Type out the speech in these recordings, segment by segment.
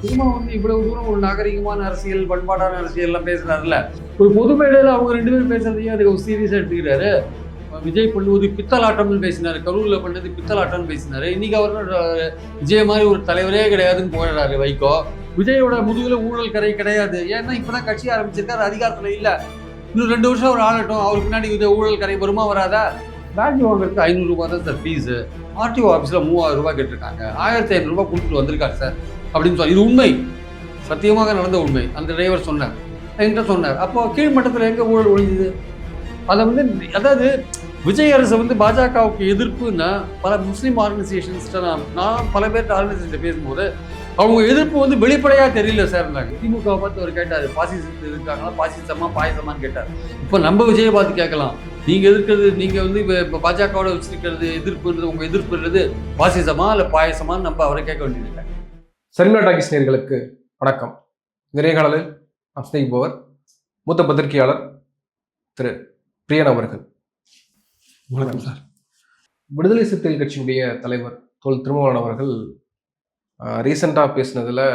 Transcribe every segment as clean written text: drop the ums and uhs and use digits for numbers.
திரும்ப இவ்வளவு தூரம் ஒரு நாகரிகமான அரசியல், பண்பாடான அரசியல் எல்லாம் பேசுறாருல்ல, ஒரு பொது மேடையில் அவங்க 2 பேரும் பேசுறதையும் அதுக்கு ஒரு சீரியஸா எடுத்துக்கிறாரு. விஜய் பண்ணுவது பித்தலாட்டம்னு பேசினாரு, கரூர்ல பண்ணது பித்தலாட்டம்னு பேசினாரு. இன்னைக்கு அவர் விஜய் மாதிரி ஒரு தலைவரே கிடையாதுன்னு போயிடுறாரு வைகோ. விஜயோட முதுகுல ஊழல் கரை கிடையாது. ஏன்னா இப்பதான் கட்சி ஆரம்பிச்சிருக்காரு, அதிகாரத்துல இல்ல. இன்னும் 2 வருஷம் அவர் ஆளட்டும், அவருக்கு பின்னாடி ஊழல் கரை வருமா வராதா? பேட்ஜ் வாங்குறதுக்கு 500 ரூபாய் தான் சார் ஃபீஸு. ஆர்டிஓ ஆஃபீஸில் 3000 ரூபாய் கேட்டிருக்காங்க. 1500 ரூபாய் கொடுத்துட்டு வந்திருக்காரு சார் அப்படின்னு சொல்லி, இது உண்மை, சத்தியமாக நடந்த உண்மை. அந்த டிரைவர் சொன்னார், என்கிட்ட சொன்னார். அப்போ கீழ்மட்டத்தில் எங்கே ஊழல் ஒழிஞ்சுது? அதை அதாவது விஜய் அரசு பாஜகவுக்கு எதிர்ப்புன்னா பல முஸ்லீம் ஆர்கனைசேஷன்ஸ்ட்ட நான் பல பேர்கிட்ட ஆர்கனைசேஷன் பேசும்போது அவங்க எதிர்ப்பு வெளிப்படையாக தெரியல சார். திமுகவை பார்த்து அவர் கேட்டார், பாசிசம் இருக்காங்களா, பாசிசமா பாயசமான்னு கேட்டார். இப்போ நம்ம விஜயை பார்த்து கேட்கலாம், நீங்கள் எதிர்க்கிறது, நீங்கள் இப்போ பாஜகவோட வச்சிருக்கிறது எதிர்ப்புன்றது, உங்கள் எதிர்ப்புன்றது பாசிசமா இல்லை பாயசமான்னு நம்ம அவரை கேட்க வேண்டியது. சரிமா டாக்கிஸ் நேயர்களுக்கு வணக்கம். நிறைகாலில் நாம் சிநேகிப்பவர் மூத்த பத்திரிகையாளர் திரு பிரியன் அவர்கள். வணக்கம் சார். விடுதலை சிறுத்தைகள் கட்சியினுடைய தலைவர் தோல் திருமாவளவன் அவர்கள் ரீசெண்டாக பேசினதில்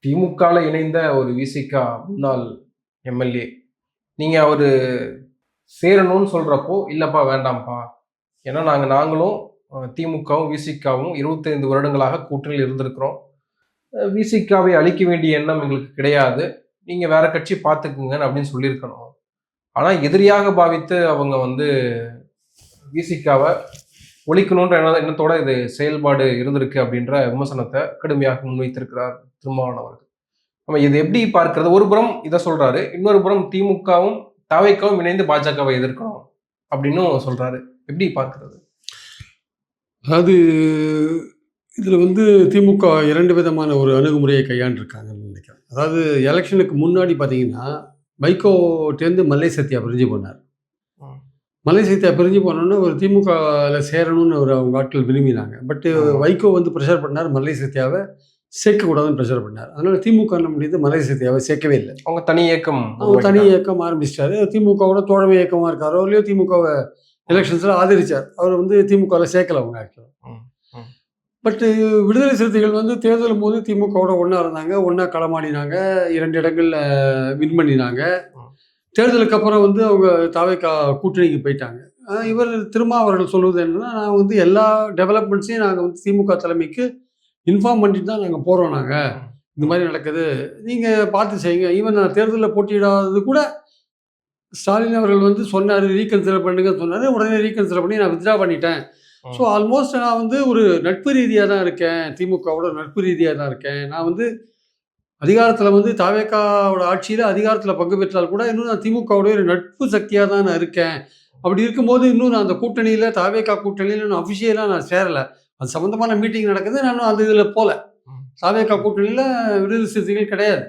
திமுகவில் இணைந்த ஒரு விசிகா முன்னாள் எம்எல்ஏ நீங்கள் அவர் சேரணும்னு சொல்கிறப்போ இல்லைப்பா வேண்டாம்ப்பா, ஏன்னா நாங்களும் திமுகவும் விசிகாவும் 25 வருடங்களாக கூட்டணியில் இருந்திருக்கிறோம், விசிகாவை அழிக்க வேண்டிய எண்ணம் எங்களுக்கு கிடையாது, நீங்கள் வேற கட்சி பார்த்துக்குங்கன்னு அப்படின்னு சொல்லியிருக்கணும். ஆனால் எதிரியாக பாவித்து அவங்க விசிகாவை ஒழிக்கணுன்ற எண்ணத்தோட இது செயல்பாடு இருந்திருக்கு அப்படின்ற விமர்சனத்தை கடுமையாக முன்வைத்திருக்கிறார் திருமாவளவன் அவர்கள். நம்ம இது எப்படி பார்க்கறது? ஒரு புறம் இதை சொல்றாரு, இன்னொரு புறம் திமுகவும் தவைக்கவும் இணைந்து பாஜகவை எதிர்க்கணும் அப்படின்னு சொல்றாரு. எப்படி பார்க்கறது? அதாவது இதில் திமுக 2 விதமான ஒரு அணுகுமுறையை கையாண்டிருக்காங்கன்னு நினைக்கிறேன். அதாவது எலெக்ஷனுக்கு முன்னாடி பார்த்தீங்கன்னா வைகோட்டேருந்து மல்லை சத்யா பிரிஞ்சு போனார். மல்லை சத்யா பிரிஞ்சு போனோன்னு ஒரு திமுகவில் சேரணும்னு அவங்க ஆட்கள் விரும்பினாங்க. பட்டு வைகோ ப்ரெஷர் பண்ணார், மல்லை சத்யாவை சேர்க்கக்கூடாதுன்னு ப்ரெஷர் பண்ணார். அதனால திமுக என்ன முடியுது, மல்லை சத்யாவை சேர்க்கவே இல்லை. அவங்க தனி இயக்கம் ஆரம்பிச்சிட்டாரு. திமுகவோட தோழமை இயக்கமாக இருக்காரோ இல்லையோ திமுகவை எலெக்ஷன்ஸில் ஆதரிச்சார். அவர் திமுகவில் சேர்க்கல அவங்க ஆக்சுவலாக. பட்டு விடுதலை சிறுத்தைகள் தேர்தலும் போது திமுகவோட ஒன்றா இருந்தாங்க, ஒன்றா களமாடினாங்க, 2 இடங்களில் வின் பண்ணினாங்க. தேர்தலுக்கு அப்புறம் அவங்க தாவேகா கூட்டணிக்கு போயிட்டாங்க. இவர் அவர்கள் சொல்வது என்னன்னா, நான் எல்லா டெவலப்மெண்ட்ஸையும் நாங்கள் திமுக தலைமைக்கு இன்ஃபார்ம் பண்ணிட்டு தான் நாங்கள் போகிறோம், நாங்கள் இந்த மாதிரி நடக்குது, நீங்கள் பார்த்து செய்யுங்க. ஈவன் நான் தேர்தலில் போட்டியிடாதது கூட ஸ்டாலின் அவர்கள் சொன்னார், ரீகன்சிடர் பண்ணுங்க சொன்னார். உடனே ரீகன்சிடர் பண்ணி நான் வித்ட்ரா பண்ணிட்டேன். ஸோ ஆல்மோஸ்ட் நான் ஒரு நட்பு ரீதியாக தான் இருக்கேன், திமுகவோட நட்பு ரீதியாக தான் இருக்கேன். நான் அதிகாரத்தில் தாவேகாவோட ஆட்சியில் அதிகாரத்தில் பங்கு பெற்றால் கூட இன்னும் நான் திமுகவுடைய ஒரு நட்பு சக்தியாக தான் நான் இருக்கேன். அப்படி இருக்கும்போது இன்னும் நான் அந்த கூட்டணியில், தாவேகா கூட்டணியில் நான் அஃபிஷியலாக நான் சேரலை. அது சம்மந்தமான மீட்டிங் நடக்குது, நானும் அந்த இதில் போகல. தாவேகா கூட்டணியில் விடுதலை சிறுத்தைகள் கிடையாது.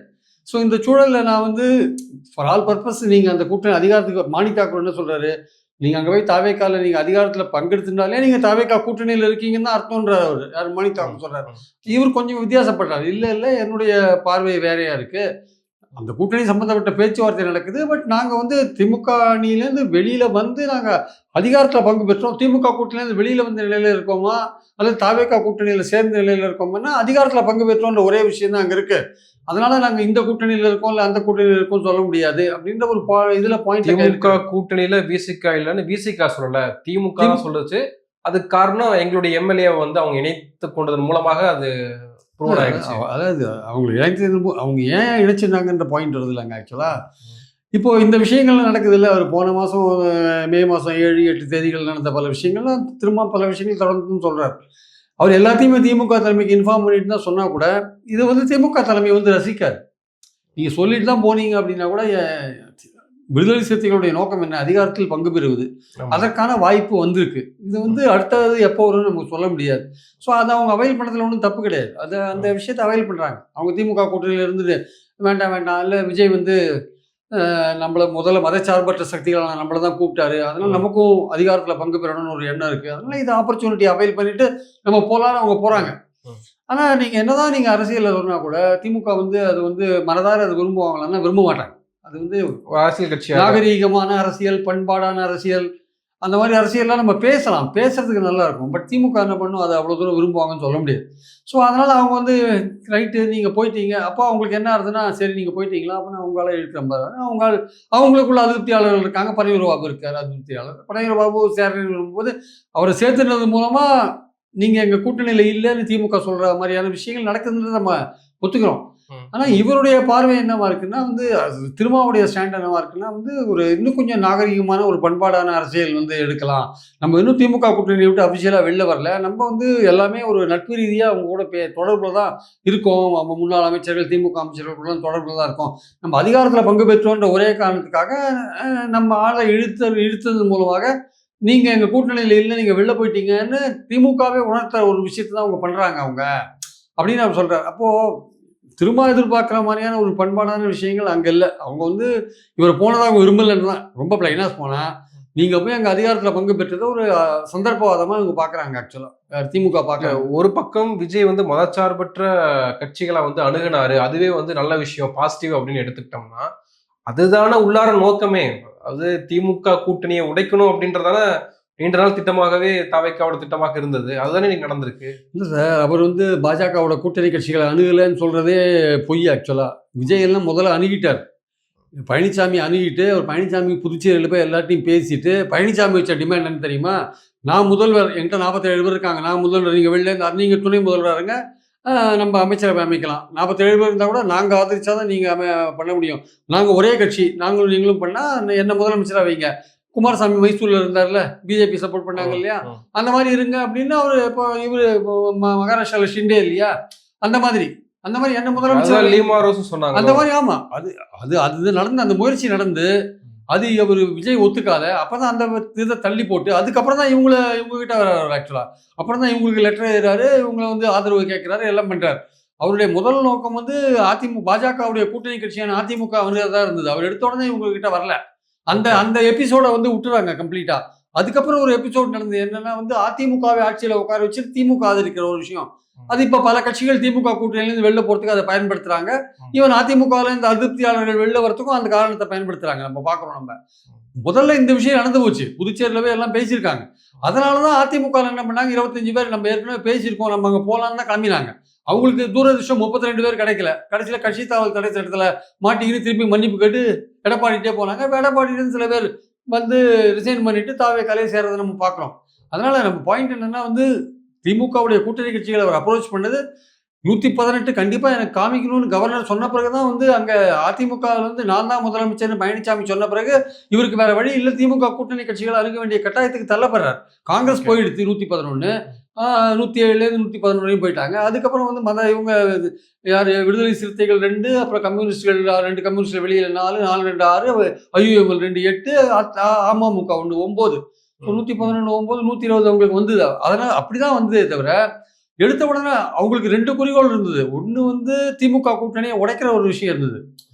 ஸோ இந்த சூழலில் நான் ஃபார் ஆல் பர்பஸ் நீங்கள் அந்த கூட்டணி அதிகாரத்துக்கு மாணிக்காக்கூர் என்ன சொல்கிறாரு, நீங்கள் அங்கே போய் தாவேக்காவில் நீங்கள் அதிகாரத்தில் பங்கெடுத்துட்டாலே நீங்கள் தாவேக்கா கூட்டணியில் இருக்கீங்கன்னு தான் அர்த்தம்ன்றார் அவர். யார் மாணிக்காக்கூர் சொல்கிறார். இவர் கொஞ்சம் வித்தியாசப்படுறாரு. இல்லை என்னுடைய பார்வை வேறையாக இருக்குது, அந்த கூட்டணி சம்மந்தப்பட்ட பேச்சுவார்த்தை நடக்குது, பட் நாங்கள் திமுக அணியிலேருந்து வெளியில் நாங்கள் அதிகாரத்தில் பங்கு பெற்றோம், திமுக கூட்டணியிலேருந்து வெளியில் வந்த நிலையில் இருக்கோமா அல்லது தாவேக்கா கூட்டணியில் சேர்ந்த நிலையில் இருக்கோம்னா அதிகாரத்தில் பங்கு பெற்றோன்ற ஒரே விஷயம் தான் அங்கே இருக்குது. அதனால நாங்கள் இந்த கூட்டணியில் இருக்கோம் இல்லை அந்த கூட்டணியில் இருக்கோம் சொல்ல முடியாது அப்படின்ற ஒரு இதில் பாயிண்ட். திமுக கூட்டணியில் விசிகா இல்லைன்னு விசிகா சொல்லலை, திமுக சொல்லுச்சு. அதுக்கு காரணம் எங்களுடைய எம்எல்ஏவை அவங்க இணைத்து கொண்டதன் மூலமாக அது ப்ரூவ் ஆயிடுச்சு. அதாவது அவங்க ஏன் இணைச்சிருந்தாங்கன்ற பாயிண்ட் வருது இல்லைங்க ஆக்சுவலாக. இப்போ இந்த விஷயங்கள்லாம் நடக்குது இல்லை. அவர் போன மாதம் மே மாதம் 7-8 தேதிகள் நடந்த பல விஷயங்கள்லாம் திரும்ப பல விஷயங்கள் தொடர்ந்துன்னு சொல்கிறார். அவர் எல்லாத்தையுமே திமுக தலைமைக்கு இன்ஃபார்ம் பண்ணிட்டு தான் சொன்னால் கூட இது திமுக தலைமை ரசிக்காது. நீங்கள் சொல்லிட்டு தான் போனீங்க அப்படின்னா கூட விடுதலை சிறுத்தைகளுடைய நோக்கம் என்ன, அதிகாரத்தில் பங்கு பெறுவது. அதற்கான வாய்ப்பு வந்திருக்கு. இது அடுத்தது எப்போ வரும்னு நமக்கு சொல்ல முடியாது. ஸோ அதை அவங்க அவைல் பண்ணுறதுல ஒன்றும் தப்பு கிடையாது. அந்த விஷயத்தை அவைல் பண்ணுறாங்க. அவங்க திமுக கூட்டணியில் இருந்துட்டு வேண்டாம் இல்லை விஜய் நம்மளை முதல்ல மதச்சார்பற்ற சக்திகளான நம்மளை தான் கூப்பிட்டாரு, அதனால் நமக்கும் அதிகாரத்தில் பங்கு பெறணும்னு ஒரு எண்ணம் இருக்குது, அதனால் இது ஆப்பர்ச்சுனிட்டி அவைல் பண்ணிவிட்டு நம்ம போகலான்னு அவங்க போகிறாங்க. ஆனால் நீங்கள் என்னதான் நீங்கள் அரசியலில் சொன்னால் கூட திமுக அது மனதார அது விரும்புவாங்களான்னா விரும்ப மாட்டாங்க. அது அரசியல் கட்சி நாகரீகமான அரசியல், பண்பாடான அரசியல், அந்த மாதிரி அரசியல்லாம் நம்ம பேசலாம், பேசுறதுக்கு நல்லா இருக்கும். பட் திமுக என்ன பண்ணும், அதை அவ்வளோ தூரம் விரும்புவாங்கன்னு சொல்ல முடியாது. ஸோ அதனால் அவங்க வந்து ரைட்டு நீங்கள் போயிட்டீங்க, அப்போ அவங்களுக்கு என்ன ஆகுதுன்னா, சரி நீங்கள் போயிட்டீங்களா அப்படின்னா அவங்களால இழுக்கிற மாதிரி அவங்க அவங்களுக்குள்ள அதிருப்தியாளர்கள் இருக்காங்க. பன்னீர் பாபு இருக்கார் அதிருப்தியாளர். பன்னீர் பாபு சேரணுன்னு விரும்பும்போது அவரை சேர்த்துனது மூலமாக நீங்கள் எங்கள் கூட்டணியில் இல்லைன்னு திமுக சொல்கிற மாதிரியான விஷயங்கள் நடக்குதுன்றது நம்ம ஒத்துக்கிறோம். ஆனால் இவருடைய பார்வை என்னவா இருக்குன்னா வந்து திருமாவுடைய ஸ்டாண்ட் என்னவா இருக்குன்னா வந்து ஒரு இன்னும் கொஞ்சம் நாகரிகமான ஒரு பண்பாடான அரசியல் வந்து எடுக்கலாம். நம்ம இன்னும் திமுக கூட்டணியை விட்டு அபிஷியலாக வெளில வரல. நம்ம வந்து எல்லாமே ஒரு நட்பு ரீதியாக அவங்க கூட தொடர்பில் தான் இருக்கோம். நம்ம முன்னாள் அமைச்சர்கள் திமுக அமைச்சர்கள் கூட தொடர்பில் தான் இருக்கோம். நம்ம அதிகாரத்தில் பங்கு பெற்றோன்ற ஒரே காரணத்துக்காக நம்ம ஆளை இழுத்தது மூலமாக நீங்கள் எங்கள் கூட்டணியில் இல்லை, நீங்கள் வெளில போயிட்டீங்கன்னு திமுகவே உணர்த்த ஒரு விஷயத்தை தான் அவங்க பண்ணுறாங்க அவங்க அப்படின்னு அவர் சொல்கிறார். அப்போது திரும்ப எதிர்பார்க்குற மாதிரியான ஒரு பண்பாடான விஷயங்கள் அங்கே இல்லை. அவங்க வந்து இவர் போனதாக அவங்க விரும்பலைன்னு தான் ரொம்ப பிளைனாக போனால் நீங்கள் போய் அங்கே அதிகாரத்தில் பங்கு பெற்றதை ஒரு சந்தர்ப்பவாதமாக இவங்க பார்க்குறாங்க. ஆக்சுவலாக திமுக பார்க்க ஒரு பக்கம் விஜய் வந்து மதச்சார்பற்ற கட்சிகளை வந்து அணுகினாரு, அதுவே வந்து நல்ல விஷயம், பாசிட்டிவ் அப்படின்னு எடுத்துக்கிட்டோம்னா அதுதானே உள்ளார நோக்கமே. அது திமுக கூட்டணியை உடைக்கணும் அப்படின்றதான நீண்ட நாள் திட்டமாகவே தாவேக்காவோட திட்டமாக இருந்தது. அதுதானே நீங்க நடந்திருக்கு. இல்லை சார், அவர் வந்து பாஜகவோட கூட்டணி கட்சிகளை அணுகலைன்னு சொல்கிறதே பொய். ஆக்சுவலாக விஜய் எல்லாம் முதல்ல அணுகிட்டார். பழனிசாமி அணுகிட்டு அவர் பழனிசாமி புதுச்சேரியில் போய் எல்லாத்தையும் பேசிட்டு பழனிசாமி வச்ச டிமாண்ட் என்ன தெரியுமா, நான் முதல்வர், என்கிட்ட 47 பேர் இருக்காங்க, நான் முதல்வர், நீங்கள் வெளில நீங்கள் துணை முதல்வராருங்க, நம்ம அமைச்சரவை அமைக்கலாம். 47 பேர் இருந்தால் கூட நாங்கள் ஆதரிச்சா தான் நீங்கள் பண்ண முடியும். நாங்கள் ஒரே கட்சி, நாங்களும் நீங்களும் பண்ணால் என்ன முதலமைச்சராக வைங்க. குமாரசாமி மைசூரில் இருந்தார்ல, பிஜேபி சப்போர்ட் பண்ணாங்க இல்லையா, அந்த மாதிரி இருங்க அப்படின்னு அவர் இப்போ இவர் மகாராஷ்டிராவில் ஷிண்டே இல்லையா, அந்த மாதிரி என்ன முதலமைச்சர் சொன்னாங்க அந்த மாதிரி. ஆமாம், அது நடந்து அந்த முயற்சி நடந்து அது அவர் விஜய் ஒத்துக்காத அப்பதான் அந்த இதை தள்ளி போட்டு அதுக்கப்புறம் தான் இவங்க கிட்ட வர்றாரு. ஆக்சுவலா அப்புறம் தான் இவங்களுக்கு லெட்டர் எழுதுறாரு, இவங்களை வந்து ஆதரவு கேட்கிறாரு, எல்லாம் பண்றாரு. அவருடைய முதல் நோக்கம் வந்து பாஜகவுடைய கூட்டணி கட்சியான அதிமுக வந்து தான் இருந்தது. அவர் எடுத்த உடனே இவங்க கிட்ட வரல. அந்த எபிசோட வந்து விட்டுறாங்க கம்ப்ளீட்டா. அதுக்கப்புறம் ஒரு எபிசோட் நடந்தது என்னன்னா வந்து அதிமுகவை ஆட்சியில உட்கார வச்சு திமுக ஆதரிக்கிற ஒரு விஷயம். அது இப்ப பல கட்சிகள் திமுக கூட்டணியிலிருந்து வெளில போறதுக்கு அதை பயன்படுத்துறாங்க. ஈவன் அதிமுகவில் இந்த அதிருப்தியாளர்கள் வெளில வரத்துக்கும் அந்த காரணத்தை பயன்படுத்துறாங்க. நம்ம பாக்குறோம். நம்ம முதல்ல இந்த விஷயம் நடந்து போச்சு, புதுச்சேரியிலவே எல்லாம் பேசியிருக்காங்க. அதனாலதான் அதிமுக என்ன பண்ணாங்க, 25 பேர் நம்ம ஏற்கனவே பேசியிருக்கோம், நம்ம அங்க போலான்னு தான் கிளம்பினாங்க. அவங்களுக்கு தூரதிருஷ்டம் 32 பேர் கிடைக்கல. கடைசியில கட்சி தாவல் தடை சட்டத்துல மாட்டிக்கிட்டு திருப்பி மன்னிப்பு கேட்டு எடப்பாடிட்டே போனாங்க. எடப்பாடிட்டு சில பேர் வந்து ரிசைன் பண்ணிட்டு தாவே கலையை சேர்றதை நம்ம பார்க்குறோம். அதனால நம்ம பாயிண்ட் என்னன்னா வந்து திமுகவுடைய கூட்டணி கட்சிகளை அவர் அப்ரோச் பண்ணது 118 கண்டிப்பா எனக்கு காமிக்கணும்னு கவர்னர் சொன்ன பிறகுதான் வந்து அங்க அதிமுக வந்து நான் தான் முதலமைச்சர்னு பழனிசாமி சொன்ன பிறகு இவருக்கு வேற வழி இல்லை, திமுக கூட்டணி கட்சிகளை அணுக வேண்டிய கட்டாயத்துக்கு தள்ளப்படுறார். காங்கிரஸ் போயிடுச்சு 111, 107 111 போயிட்டாங்க. அதுக்கப்புறம் வந்து இவங்க யார் விடுதலை சிறுத்தைகள் 2, அப்புறம் கம்யூனிஸ்டுகள் 2, கம்யூனிஸ்ட் வெளியில 4, 4 2 6, ஐயுஎம்எல் 2 8, அமமுக 1 9, 111 9 120 அவங்களுக்கு வந்தது. அதனால அப்படிதான் வந்ததே தவிர எடுத்த உடனே அவங்களுக்கு 2 குறிக்கோள் இருந்தது. ஒன்று வந்து திமுக கூட்டணியை உடைக்கிற ஒரு விஷயம் இருந்தது.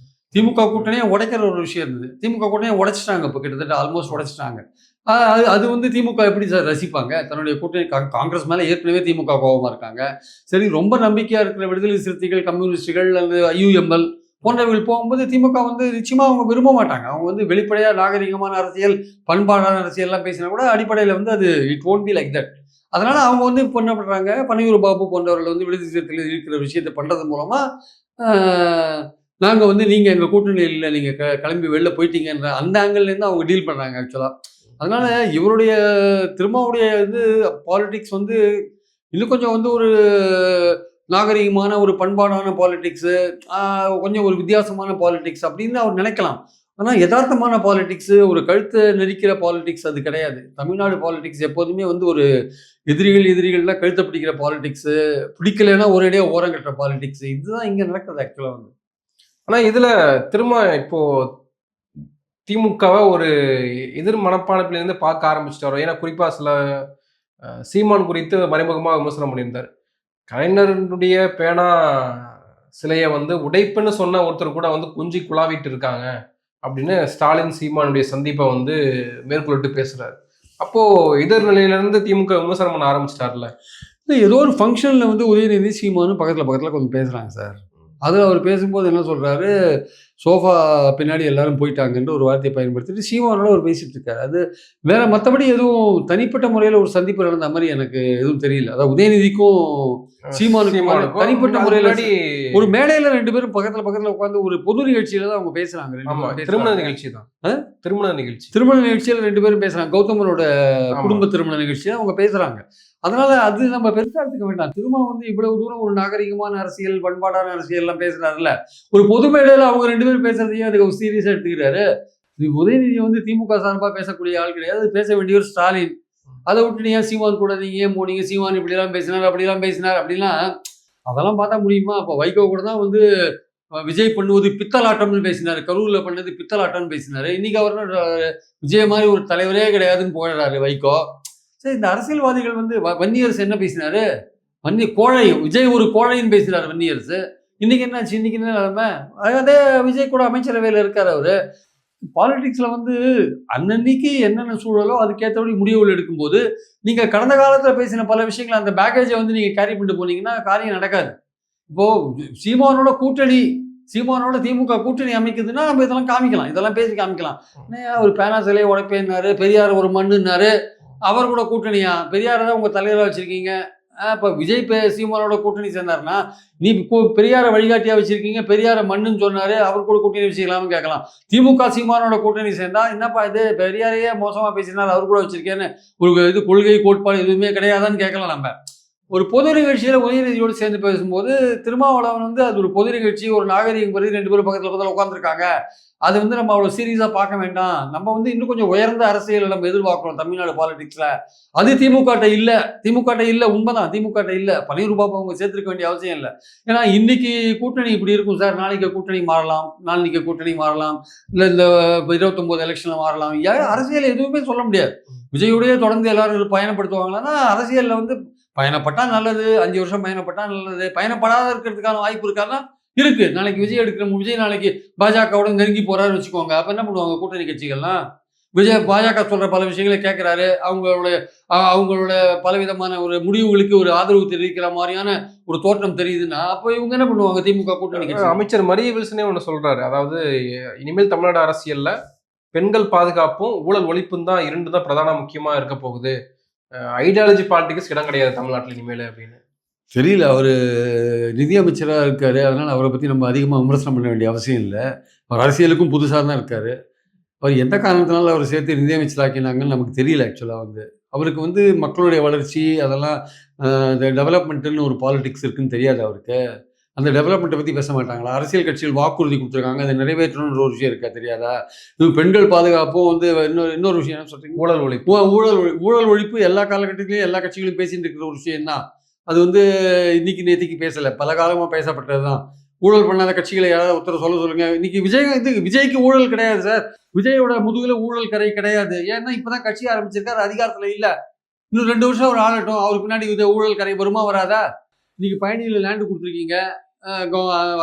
திமுக கூட்டணியை உடைச்சிட்டாங்க. இப்போ கிட்டத்தட்ட ஆல்மோஸ்ட் உடைச்சிட்டாங்க. அது வந்து திமுக எப்படி சார் ரசிப்பாங்க? தன்னுடைய கூட்டணி காங்கிரஸ் மேலே ஏற்கனவே திமுக கோபமாக இருக்காங்க. சரி, ரொம்ப நம்பிக்கையாக இருக்கிற விடுதலை சிறுத்தைகள், கம்யூனிஸ்டுகள் அல்லது ஐயுஎம்எல் போன்றவர்கள் போகும்போது திமுக வந்து நிச்சயமாக அவங்க விரும்ப மாட்டாங்க. அவங்க வந்து வெளிப்படையாக நாகரிகமான அரசியல், பண்பாடான அரசியல்லாம் பேசினா கூட அடிப்படையில் வந்து அது it won't be like that. அதனால அவங்க வந்து இப்போ என்ன பண்ணுறாங்க, பன்னீர் பாபு போன்றவர்கள் வந்து விடுதலை சிறுத்தைகள் இருக்கிற விஷயத்தை பண்ணுறது மூலமாக நாங்கள் வந்து நீங்கள் எங்கள் கூட்டணியில் இல்லை, நீங்கள் கிளம்பி வெளில போயிட்டீங்கன்ற அந்த ஆங்கிள்லேருந்து அவங்க டீல் பண்ணுறாங்க ஆக்சுவலாக. அதனால இவருடைய திருமாவுடைய இது பாலிடிக்ஸ் வந்து இன்னும் கொஞ்சம் வந்து ஒரு நாகரிகமான ஒரு பண்பாடான பாலிடிக்ஸு, கொஞ்சம் ஒரு வித்தியாசமான பாலிடிக்ஸ் அப்படின்னு அவர் நினைக்கலாம். ஆனால் யதார்த்தமான பாலிடிக்ஸு, ஒரு கழுத்தை நெரிக்கிற பாலிடிக்ஸ் அது கிடையாது. தமிழ்நாடு பாலிடிக்ஸ் எப்போதுமே வந்து ஒரு எதிரிகள்லாம் கழுத்தை பிடிக்கிற பாலிடிக்ஸு, பிடிக்கலைன்னா ஒரேடியாக ஓரம் கட்டுற பாலிடிக்ஸு, இதுதான் இங்கே நடக்குது ஆக்சுவலாக வந்து. ஆனால் இதில் திரும்ப இப்போ திமுகவை ஒரு எதிர் மனப்பான்மையிலேருந்து பார்க்க ஆரம்பிச்சிட்டாரோ. ஏன்னா குறிப்பாக சில சீமான் குறித்து மறைமுகமாக விமர்சனம் பண்ணியிருந்தார். கலைஞருடைய பேனா சிலையை வந்து உடைப்புன்னு சொன்ன ஒருத்தர் கூட வந்து குஞ்சி குழாவிட்டு இருக்காங்க அப்படின்னு ஸ்டாலின் சீமானுடைய சந்திப்பை வந்து மேற்கொள்ளிட்டு பேசுறாரு. அப்போ எதிர்நிலையிலிருந்து திமுக விமர்சனம் பண்ண ஆரம்பிச்சிட்டார்ல. ஏதோ ஒரு ஃபங்க்ஷனில் வந்து உதயநிதி சீமானும் பக்கத்தில் கொஞ்சம் பேசுகிறாங்க சார். அதில் அவர் பேசும்போது என்ன சொல்கிறாரு, சோஃபா பின்னாடி எல்லாரும் போயிட்டாங்கன்ற ஒரு வார்த்தையை பயன்படுத்திட்டு சீமானோட அவர் பேசிட்டு இருக்காரு. அது வேற மற்றபடி எதுவும் தனிப்பட்ட முறையில் ஒரு சந்திப்பு நடந்த மாதிரி எனக்கு எதுவும் தெரியல. அதாவது உதயநிதிக்கும் சீமானுக்கும் தனிப்பட்ட முறையில் ஒரு மேடையில 2 பேரும் பக்கத்துல உட்காந்து ஒரு பொது நிகழ்ச்சியில தான் அவங்க பேசுறாங்க. திருமண நிகழ்ச்சி தான். திருமண நிகழ்ச்சியில 2 பேரும் பேசுறாங்க. கௌதமனோட குடும்ப திருமண நிகழ்ச்சியில அவங்க பேசுறாங்க. அதனால அது நம்ம பெருசா எடுத்துக்க வேண்டாம். திரும்ப வந்து இவ்வளவு தூரம் ஒரு நாகரிகமான அரசியல், பண்பாடான அரசியல் எல்லாம் பேசுறாருல்ல, ஒரு பொது மேடையில அவங்க 2 பேரும் பேசுறதையும் அதுக்கு சீரியஸா எடுத்துக்கிறாரு. உதயநிதி வந்து திமுக சார்பா பேசக்கூடிய ஆள் கிடையாது. பேச வேண்டிய ஒரு ஸ்டாலின். அதை விட்டு ஏன் சீமான் கூட நீங்க ஏன் போனீங்க? சீமான் இப்படிலாம் பேசினார், அப்படிலாம் பேசினார் அப்படிலாம் அதெல்லாம் பார்த்தா முடியுமா? அப்போ வைகோ கூட தான் வந்து விஜய் பண்ணுவது பித்தலாட்டம்னு பேசினாரு. கரூர்ல பண்ணது பித்தலாட்டம்னு பேசினாரு. இன்னைக்கு அவர் விஜய் மாதிரி ஒரு தலைவரே கிடையாதுன்னு போயிடுறாரு வைகோ. சரி, இந்த அரசியல்வாதிகள் வந்து வன்னியரசு என்ன பேசினாரு? கோழை விஜய் ஒரு கோழைன்னு பேசினாரு வன்னியரசு. இன்னைக்கு என்னாச்சு? இன்னைக்கு என்ன நிலைமை? அதே விஜய் கூட அமைச்சரவையில் இருக்காரு அவரு. பாலிடிக்ஸ்ல வந்து அன்னன்னைக்கு என்னென்ன சூழலோ அதுக்கேற்றபடி முடிவுகள் எடுக்கும்போது நீங்க கடந்த காலத்துல பேசின பல விஷயங்கள் அந்த பேக்கேஜை வந்து நீங்க கேரி பண்ணிட்டு போனீங்கன்னா காரியம் நடக்காது. இப்போ சீமானோட திமுக கூட்டணி அமைக்குதுன்னா நம்ம இதெல்லாம் காமிக்கலாம், இதெல்லாம் பேசி காமிக்கலாம். ஒரு பேனா சிலையை உடைப்பேன்னாரு, பெரியார் ஒரு மண்ணுன்னாரு. அவர் கூட கூட்டணியா? பெரியாரை தான் உங்க தலைவராக வச்சிருக்கீங்க. இப்போ விஜய் சீமானோட கூட்டணி சேர்ந்தாருன்னா நீ பெரியாரை வழிகாட்டியா வச்சிருக்கீங்க, பெரியாரை மண்ணுன்னு சொன்னாரு, அவர் கூட கூட்டணி வச்சுக்கலாம்னு கேட்கலாம். திமுக சீமானோட கூட்டணி சேர்ந்தா என்னப்பா இது பெரியாரையே மோசமா பேசினாலும் அவர் கூட வச்சிருக்கேன்னு ஒரு கொள்கை கோட்பாடு எதுவுமே கிடையாதான்னு கேட்கலாம். நம்ம ஒரு பொது நிகழ்ச்சியில உதயநிதியோடு சேர்ந்து பேசும்போது திருமாவளவன் வந்து அது ஒரு பொது நிகழ்ச்சி, ஒரு நாகரிகம் பற்றி 2 பேரும் பக்கத்துல உட்காந்துருக்காங்க. அது வந்து நம்ம அவ்வளவு சீரியஸா பார்க்க வேண்டாம். நம்ம வந்து இன்னும் கொஞ்சம் உயர்ந்த அரசியல் நம்ம எதிர்பார்க்கிறோம் தமிழ்நாடு பாலிடிக்ஸ்ல. அது திமுக இல்ல உண்மைதான். திமுக இல்ல. பன்னீர் பாபு அவங்க சேர்த்திருக்க வேண்டிய அவசியம் இல்லை. ஏன்னா இன்னைக்கு கூட்டணி இப்படி இருக்கும் சார், நாளைக்கு கூட்டணி மாறலாம், இல்ல இந்த 29 எலெக்ஷன்ல மாறலாம். அரசியல் எதுவுமே சொல்ல முடியாது. விஜயோடய தொடர்ந்து எல்லாரும் பயணப்படுத்துவாங்கன்னா அரசியல்ல வந்து பயணப்பட்டா நல்லது, 5 வருஷம் பயணப்பட்டா நல்லது. பயணப்படாத இருக்கிறதுக்கான வாய்ப்பு இருக்கான்னா இருக்கு. நாளைக்கு விஜய் நாளைக்கு பாஜகவோட நெருங்கி போறாரு வச்சுக்கோங்க. அப்ப என்ன பண்ணுவாங்க கூட்டணி கட்சிகள்லாம்? விஜய் பாஜக சொல்ற பல விஷயங்களை கேட்கிறாரு. அவங்களோட பலவிதமான ஒரு முடிவுகளுக்கு ஒரு ஆதரவு தெரிவிக்கிற மாதிரியான ஒரு தோற்றம் தெரியுதுன்னா அப்போ இவங்க என்ன பண்ணுவாங்க? திமுக கூட்டணி கட்சி. அமைச்சர் மரிய வில்சனே ஒன்று சொல்றாரு. அதாவது இனிமேல் தமிழ்நாடு அரசியல்ல பெண்கள் பாதுகாப்பும் ஊழல் ஒழிப்பும் தான் 2 தான் பிரதான முக்கியமா இருக்க போகுது. ஐடியாலஜி பாலிடிக்ஸ் இடம் கிடையாது தமிழ்நாட்டில் இனிமேல் அப்படின்னு. தெரியல, அவர் நிதியமைச்சராக இருக்காரு. அதனால அவரை பற்றி நம்ம அதிகமாக விமர்சனம் பண்ண வேண்டிய அவசியம் இல்லை. அவர் அரசியலுக்கும் புதுசாக தான் இருக்காரு. அவர் எந்த காரணத்தினால அவர் சேர்த்து நிதியமைச்சராக்கினாங்கன்னு நமக்கு தெரியல. ஆக்சுவலாக வந்து அவருக்கு வந்து மக்களுடைய வளர்ச்சி அதெல்லாம் இந்த டெவலப்மெண்ட்டுன்னு ஒரு பாலிடிக்ஸ் இருக்குன்னு தெரியாது அவருக்கு. அந்த டெவலப்மெண்ட்டை பற்றி பேச மாட்டாங்களா? அரசியல் கட்சிகள் வாக்குறுதி கொடுத்துருக்காங்க, அதை நிறைவேற்றணுன்ற ஒரு விஷயம் இருக்கா? தெரியாதா? இது பெண்கள் பாதுகாப்பும் வந்து இன்னொரு விஷயம் என்ன சொல்றீங்க? ஊழல் ஒழிப்பு எல்லா காலகட்டத்திலையும் எல்லா கட்சிகளும் பேசிட்டு இருக்கிற ஒரு விஷயம் தான். அது வந்து இன்னைக்கு நேற்றுக்கு பேசலை, பல காலமாக பேசப்பட்டது தான். ஊழல் பண்ணாத கட்சிகளை யாராவது ஒருத்தர் சொல்லுங்க. இன்னைக்கு விஜய்க்கு ஊழல் கிடையாது சார். விஜயோட முதுகுல ஊழல் கரை கிடையாது. ஏன்னா இப்பதான் கட்சி ஆரம்பிச்சிருக்காரு, அதிகாரத்துல இல்ல. இன்னும் 2 வருஷம் அவர் ஆளட்டும். அவருக்கு பின்னாடி ஊழல் கரை வருமா வராதா? இன்னைக்கு பயணியில லேண்டு கொடுத்துருக்கீங்க,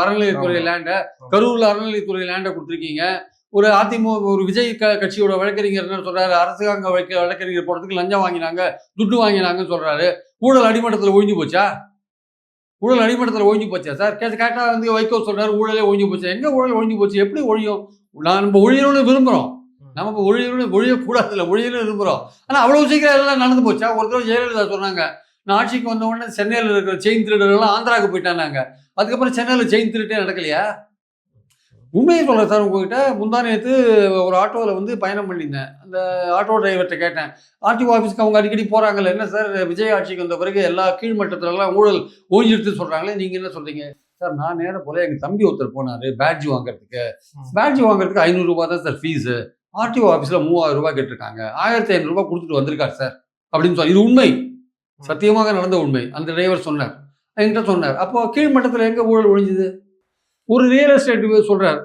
அறநிலையத்துறை லேண்டை, கரூர்ல அறநிலையத்துறை லேண்டை கொடுத்துருக்கீங்க. ஒரு விஜய் கட்சியோட வழக்கறிஞர் என்ன சொல்றாரு? அரசாங்க வழக்கறிஞர் போறதுக்கு லஞ்சம் வாங்கினாங்க, துட்டு வாங்கினாங்கன்னு சொல்றாரு. ஊழல் அடிமட்டத்தில் ஒழிஞ்சு போச்சா சார்? கேட்டா வந்து வைகோ சொல்றாரு ஊழலே ஒழிஞ்சு போச்சா? எங்க ஊழல் ஒழிஞ்சு போச்சு? எப்படி ஒழியும்? நம்ம ஒழியணும்னு விரும்புறோம், நம்ம ஒழியக்கூடாதுல ஒழியணும்னு விரும்புறோம். ஆனா அவ்வளவு சீக்கிரம் எல்லாம் நடந்து போச்சா? ஒரு தடவை ஜெயலலிதா சொன்னாங்க, நான் ஆட்சிக்கு வந்த உடனே சென்னையில் இருக்கிற செயின் திருடர்கள்லாம் ஆந்திராவுக்கு போயிட்டாங்க. அதுக்கப்புறம் சென்னையில் செயின் திருட்டே நடக்கலையா? உண்மையை சொல்கிறேன் சார். உங்ககிட்ட முந்தா நேற்று ஒரு ஆட்டோவில் வந்து பயணம் பண்ணியிருந்தேன். அந்த ஆட்டோ டிரைவர்கிட்ட கேட்டேன், ஆர்டிஓ ஆஃபீஸ்க்கு அவங்க அடிக்கடி போகிறாங்கல்ல, என்ன சார் விஜய் ஆட்சிக்கு வந்த பிறகு எல்லா கீழ்மட்டத்துலலாம் ஊழல் ஓஞ்சிடுத்து சொல்கிறாங்களே, நீங்கள் என்ன சொல்கிறீங்க? சார் நான் நேரம் போல எங்கள் தம்பி ஒருத்தர் போனார் பேட்ஜ் வாங்குறதுக்கு 500 ரூபா தான் சார் ஃபீஸு. ஆர்டிஓ ஆஃபீஸில் 3000 ரூபா கேட்டிருக்காங்க, 1500 ரூபா கொடுத்துட்டு வந்திருக்காரு சார் அப்படின்னு சொல்லி. இது உண்மை, சத்தியமாக நடந்த உண்மை. அந்த டிரைவர் சொன்னார், என்கிட்ட சொன்னார். அப்போ கீழ்மட்டத்தில் எங்கே ஊழல் ஒழிஞ்சுது? ஒரு ரியல் எஸ்டேட் சொல்றாரு.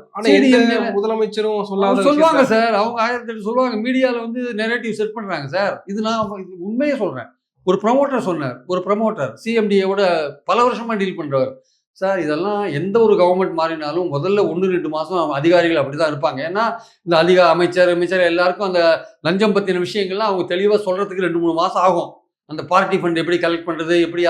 முதலமைச்சரும் சொல்லுவாங்க சார், அவங்க 1008 சொல்லுவாங்க. மீடியால வந்து நெரேட்டிவ் செட் பண்றாங்க சார். இது நான் உண்மையே சொல்றேன். ஒரு ப்ரமோட்டர் சொன்னார், சிஎம்டியோட பல வருஷமா டீல் பண்றவர். சார் இதெல்லாம் எந்த ஒரு கவர்மெண்ட் மாறினாலும் முதல்ல 1-2 மாசம் அதிகாரிகள் அப்படிதான் இருப்பாங்க. ஏன்னா இந்த அமைச்சர் எல்லாருக்கும் அந்த லஞ்சம் பத்தின விஷயங்கள்லாம் அவங்க தெளிவா சொல்றதுக்கு 2-3 மாசம் ஆகும். அந்த பார்ட்டி ஃபண்ட் எப்படி கலெக்ட் பண்ணுறது, எப்படி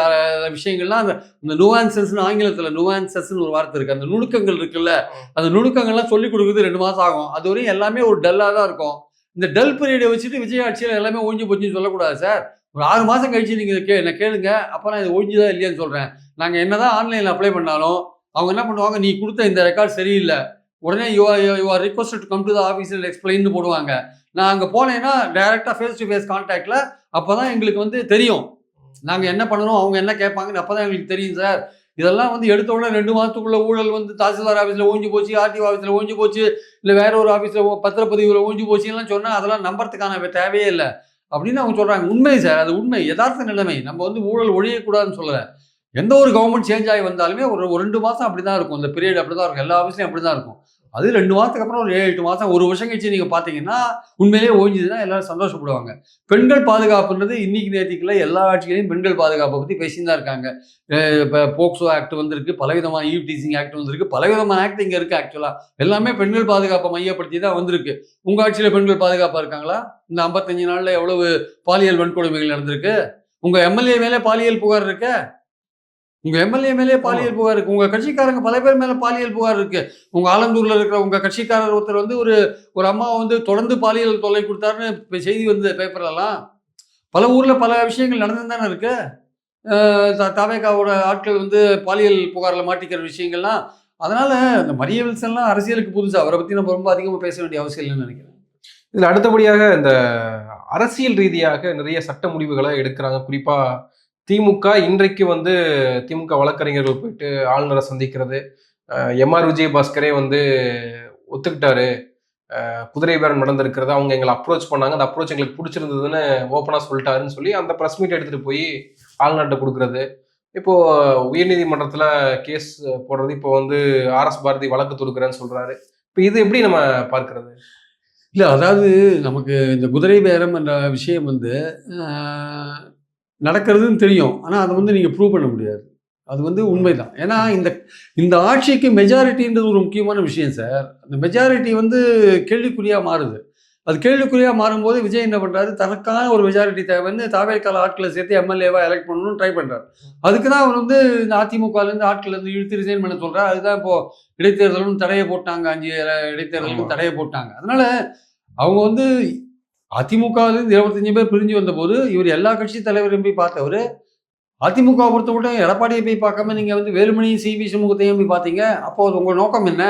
விஷயங்கள்லாம் அந்த நுவான்சஸ்ன்னு ஆங்கிலத்தில் நுவான்சஸ்ன்னு ஒரு வார்த்தை இருக்குது. அந்த நுணுக்கங்கள் இருக்குல்ல, அந்த நுணுக்கங்கள்லாம் சொல்லிக் கொடுக்குறது 2 மாதம் ஆகும். அது வரையும் எல்லாமே ஒரு டல்லாக தான் இருக்கும். இந்த டல் பீரியடை வச்சுட்டு விஜய் ஆட்சியில் எல்லாமே ஒழிஞ்சு போச்சுன்னு சொல்லக்கூடாது சார். ஒரு 6 மாதம் கழிச்சு நீங்கள் என்ன கேளுங்க, அப்போ நான் இது ஒழிஞ்சுதா இல்லையான்னு சொல்கிறேன். நாங்கள் என்ன தான் ஆன்லைனில் அப்ளை பண்ணாலும் அவங்க என்ன பண்ணுவாங்க, நீ கொடுத்த இந்த ரெக்கார்ட் சரியில்லை, உடனே you are requested to come to the office and எக்ஸ்பிளைன்னு போடுவாங்க. நான் அங்கே போனேன்னா டைரெக்டாக ஃபேஸ் டு ஃபேஸ் கான்டாக்டில் அப்போ தான் எங்களுக்கு வந்து தெரியும் நாங்கள் என்ன பண்ணணும், அவங்க என்ன கேட்பாங்கன்னு அப்போ தான் எங்களுக்கு தெரியும் சார். இதெல்லாம் வந்து எடுத்த உடனே 2 மாதத்துக்குள்ள ஊழல் வந்து தாசில்தார் ஆஃபீஸில் ஓஞ்சி போச்சு, ஆர்டிஓ ஆஃபீஸில் ஓஞ்சி போச்சு, இல்லை வேற ஒரு ஆஃபீஸில் பத்திரப்பதிவில் ஓஞ்சி போச்சுலாம் சொன்னால் அதெல்லாம் நம்புறதுக்கான தேவையே இல்லை அப்படின்னு அவங்க சொல்கிறாங்க. உண்மை சார், அது உண்மை, யதார்த்த நிலைமை. நம்ம வந்து ஊழல் ஒழியக்கூடாதுன்னு சொல்லலை. எந்த ஒரு கவர்மெண்ட் சேஞ்ச் ஆகி வந்தாலுமே ஒரு 2 மாதம் அப்படி தான் இருக்கும். இந்த பீரியட் அப்படி தான் இருக்கும். எல்லா ஆஃபீஸ்லையும் அப்படி தான் இருக்கும். அது 2 மாதத்துக்கு அப்புறம் ஒரு 7-8 மாதம், 1 வருஷம் கழிச்சு நீங்கள் பார்த்தீங்கன்னா உண்மையிலேயே ஓய்ஞ்சுதுன்னா எல்லாரும் சந்தோஷப்படுவாங்க. பெண்கள் பாதுகாப்புன்றது இன்னைக்கு நேற்றுக்குள்ள எல்லா ஆட்சிகளையும் பெண்கள் பாதுகாப்பை பற்றி பேசின்னு தான் இருக்காங்க. இப்போ போக்சோ ஆக்ட் வந்திருக்கு, பலவிதமான ஈவ் டீசிங் ஆக்ட் வந்திருக்கு, பலவிதமான ஆக்ட் இங்கே இருக்குது. ஆக்சுவலாக எல்லாமே பெண்கள் பாதுகாப்பை மையப்படுத்தி தான் வந்திருக்கு. உங்கள் ஆட்சியில் பெண்கள் பாதுகாப்பாக இருக்காங்களா? இந்த 55 நாளில் எவ்வளவு பாலியல் வன்கொடுமைகள் நடந்திருக்கு? உங்கள் எம்எல்ஏ மேலே பாலியல் புகார் இருக்கு, உங்க எம்எல்ஏ மேலே பாலியல் புகார் இருக்கு, உங்க கட்சிக்காரங்க பல பேர் மேல பாலியல் புகார் இருக்கு. உங்க ஆலந்தூர்ல இருக்கிற உங்க கட்சிக்காரர் ஒருத்தர் வந்து ஒரு அம்மா வந்து தொடர்ந்து பாலியல் தொல்லை கொடுத்தாருன்னு செய்தி வந்து பேப்பர்லாம். பல ஊர்ல பல விஷயங்கள் நடந்து தானே இருக்கு. தவேகாவோட ஆட்கள் வந்து பாலியல் புகாரில் மாட்டிக்கிற விஷயங்கள்லாம். அதனால இந்த மரிய வில்சன்லாம் அரசியலுக்கு புதுசு, அவரை பத்தி நம்ம ரொம்ப அதிகமாக பேச வேண்டிய அவசியம் இல்லைன்னு நினைக்கிறேன். இதுல அடுத்தபடியாக இந்த அரசியல் ரீதியாக நிறைய சட்ட முடிவுகளை எடுக்கிறாங்க. குறிப்பா திமுக இன்றைக்கு வந்து திமுக வழக்கறிஞர்கள் போயிட்டு ஆளுநரை சந்திக்கிறது. எம்ஆர் விஜயபாஸ்கரே வந்து ஒத்துக்கிட்டாரு, குதிரை பேரம் நடந்திருக்கிறது, அவங்க எங்களை அப்ரோச் பண்ணாங்க, அந்த அப்ரோச் எங்களுக்கு பிடிச்சிருந்ததுன்னு ஓப்பனாக சொல்லிட்டாருன்னு சொல்லி அந்த ப்ரெஸ் மீட் எடுத்துகிட்டு போய் ஆளுநர்கிட்ட கொடுக்குறது. இப்போது உயர்நீதிமன்றத்தில் கேஸ் போடுறது, இப்போ வந்து ஆர்எஸ் பாரதி வழக்கு தொடுக்கிறேன்னு சொல்கிறாரு. இப்போ இது எப்படி நம்ம பார்க்கறது? இல்லை, அதாவது நமக்கு இந்த குதிரை பேரம் என்ற விஷயம் வந்து நடக்கிறதுன்னு தெரியும். ஆனால் அதை வந்து நீங்கள் ப்ரூவ் பண்ண முடியாது. அது வந்து உண்மைதான். ஏன்னா இந்த ஆட்சிக்கு மெஜாரிட்டின்றது ஒரு முக்கியமான விஷயம் சார். அந்த மெஜாரிட்டி வந்து கேள்விக்குறியாக மாறுது. அது கேள்விக்குறியாக மாறும்போது விஜய் என்ன பண்ணுறாரு, தனக்கான ஒரு மெஜாரிட்டி தேவைன்னு தாவேக்கால ஆட்களை சேர்த்து எம்எல்ஏவாக எலெக்ட் பண்ணணும்னு ட்ரை பண்ணுறாரு. அதுக்கு தான் அவர் வந்து இந்த அதிமுகலேருந்து ஆட்கள்லேருந்து இழுத்து ரிசைன் பண்ண சொல்கிறார். அதுதான் இப்போது இடைத்தேர்தலும் தடையை போட்டாங்க, 5 இடைத்தேர்தலுக்கும் தடையை போட்டாங்க. அதனால் அவங்க வந்து அதிமுகவிலிருந்து 25 பேர் பிரிஞ்சு வந்தபோது இவர் எல்லா கட்சி தலைவரையும் போய் பார்த்தவர். அதிமுக பொறுத்த மட்டும் எடப்பாடியை போய் பார்க்காம நீங்க வந்து வேலுமணி சிவி சண்முகத்தையும் போய் பார்த்தீங்க. அப்போ உங்க நோக்கம் என்ன?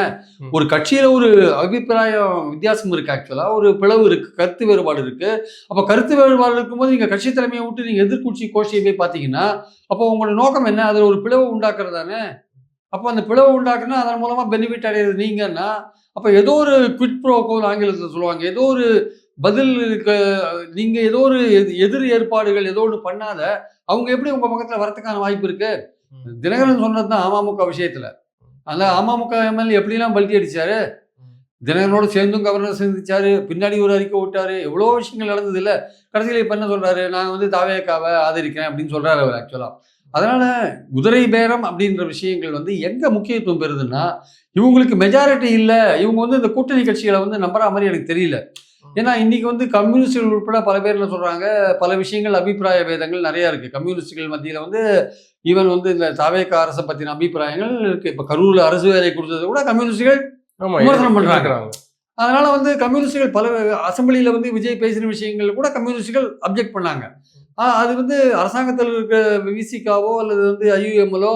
ஒரு கட்சியில ஒரு அபிப்பிராயம் வித்தியாசம் இருக்கு, ஆக்சுவலா ஒரு பிளவு இருக்கு, கருத்து வேறுபாடு இருக்கு. அப்ப கருத்து வேறுபாடு இருக்கும்போது நீங்க கட்சி தலைமையை விட்டு நீங்க எதிர்கட்சி கோஷ்டியை போய் பார்த்தீங்கன்னா அப்போ உங்களோட நோக்கம் என்ன? அதுல ஒரு பிளவு உண்டாக்குறது தானே. அப்போ அந்த பிளவு உண்டாக்குனா அதன் மூலமா பெனிஃபிட் அடைகிறது நீங்கன்னா, அப்ப ஏதோ ஒரு குவிட் ப்ரோக்கோ ஆங்கிலத்தில் சொல்லுவாங்க, ஏதோ ஒரு பதில் இருக்க, நீங்க ஏதோ ஒரு எதிர் ஏற்பாடுகள் ஏதோ ஒன்று பண்ணாத அவங்க எப்படி உங்க பக்கத்துல வரத்துக்கான வாய்ப்பு இருக்கு? தினகரன் சொன்னதுதான் அமமுக விஷயத்துல. அந்த அமமுக எம்எல்ஏ எப்படிலாம் பல்டி அடிச்சாரு, தினகரனோட சேர்ந்தும் கவர்னர் சந்திச்சாரு, பின்னாடி ஒரு அறிக்கை விட்டாரு, எவ்வளோ விஷயங்கள் நடந்தது இல்லை. கடைசியில் இப்ப என்ன சொல்றாரு, நான் வந்து தாவேக்காவை ஆதரிக்கிறேன் அப்படின்னு சொல்றாரு அவர் ஆக்சுவலா. அதனால குதிரை பேரம் அப்படின்ற விஷயங்கள் வந்து எங்க முக்கியத்துவம் பெறுதுன்னா, இவங்களுக்கு மெஜாரிட்டி இல்லை, இவங்க வந்து இந்த கூட்டணி கட்சிகளை வந்து நம்புற மாதிரி எனக்கு தெரியல. ஏன்னா இன்னைக்கு வந்து கம்யூனிஸ்டுகள் உட்பட பல பேர் என்ன சொல்றாங்க, பல விஷயங்கள் அபிப்பிராய பேதங்கள் நிறைய இருக்கு கம்யூனிஸ்டுகள் மத்தியில வந்து. ஈவன் வந்து இந்த தாவேகா அரசை பத்தின அபிப்பிராயங்கள் இருக்கு. இப்ப கரூர்ல அரசு வேலை கொடுத்தது கூட கம்யூனிஸ்டுகள் விமர்சனம் பண்றாங்க. அதனால வந்து கம்யூனிஸ்டுகள் பல அசம்பிளியில வந்து விஜய் பேசின விஷயங்கள் கூட கம்யூனிஸ்டுகள் அப்ஜெக்ட் பண்ணாங்க. அது வந்து அரசாங்கத்தில் இருக்க விசிகாவோ அல்லது வந்து ஐயுஎம்எலோ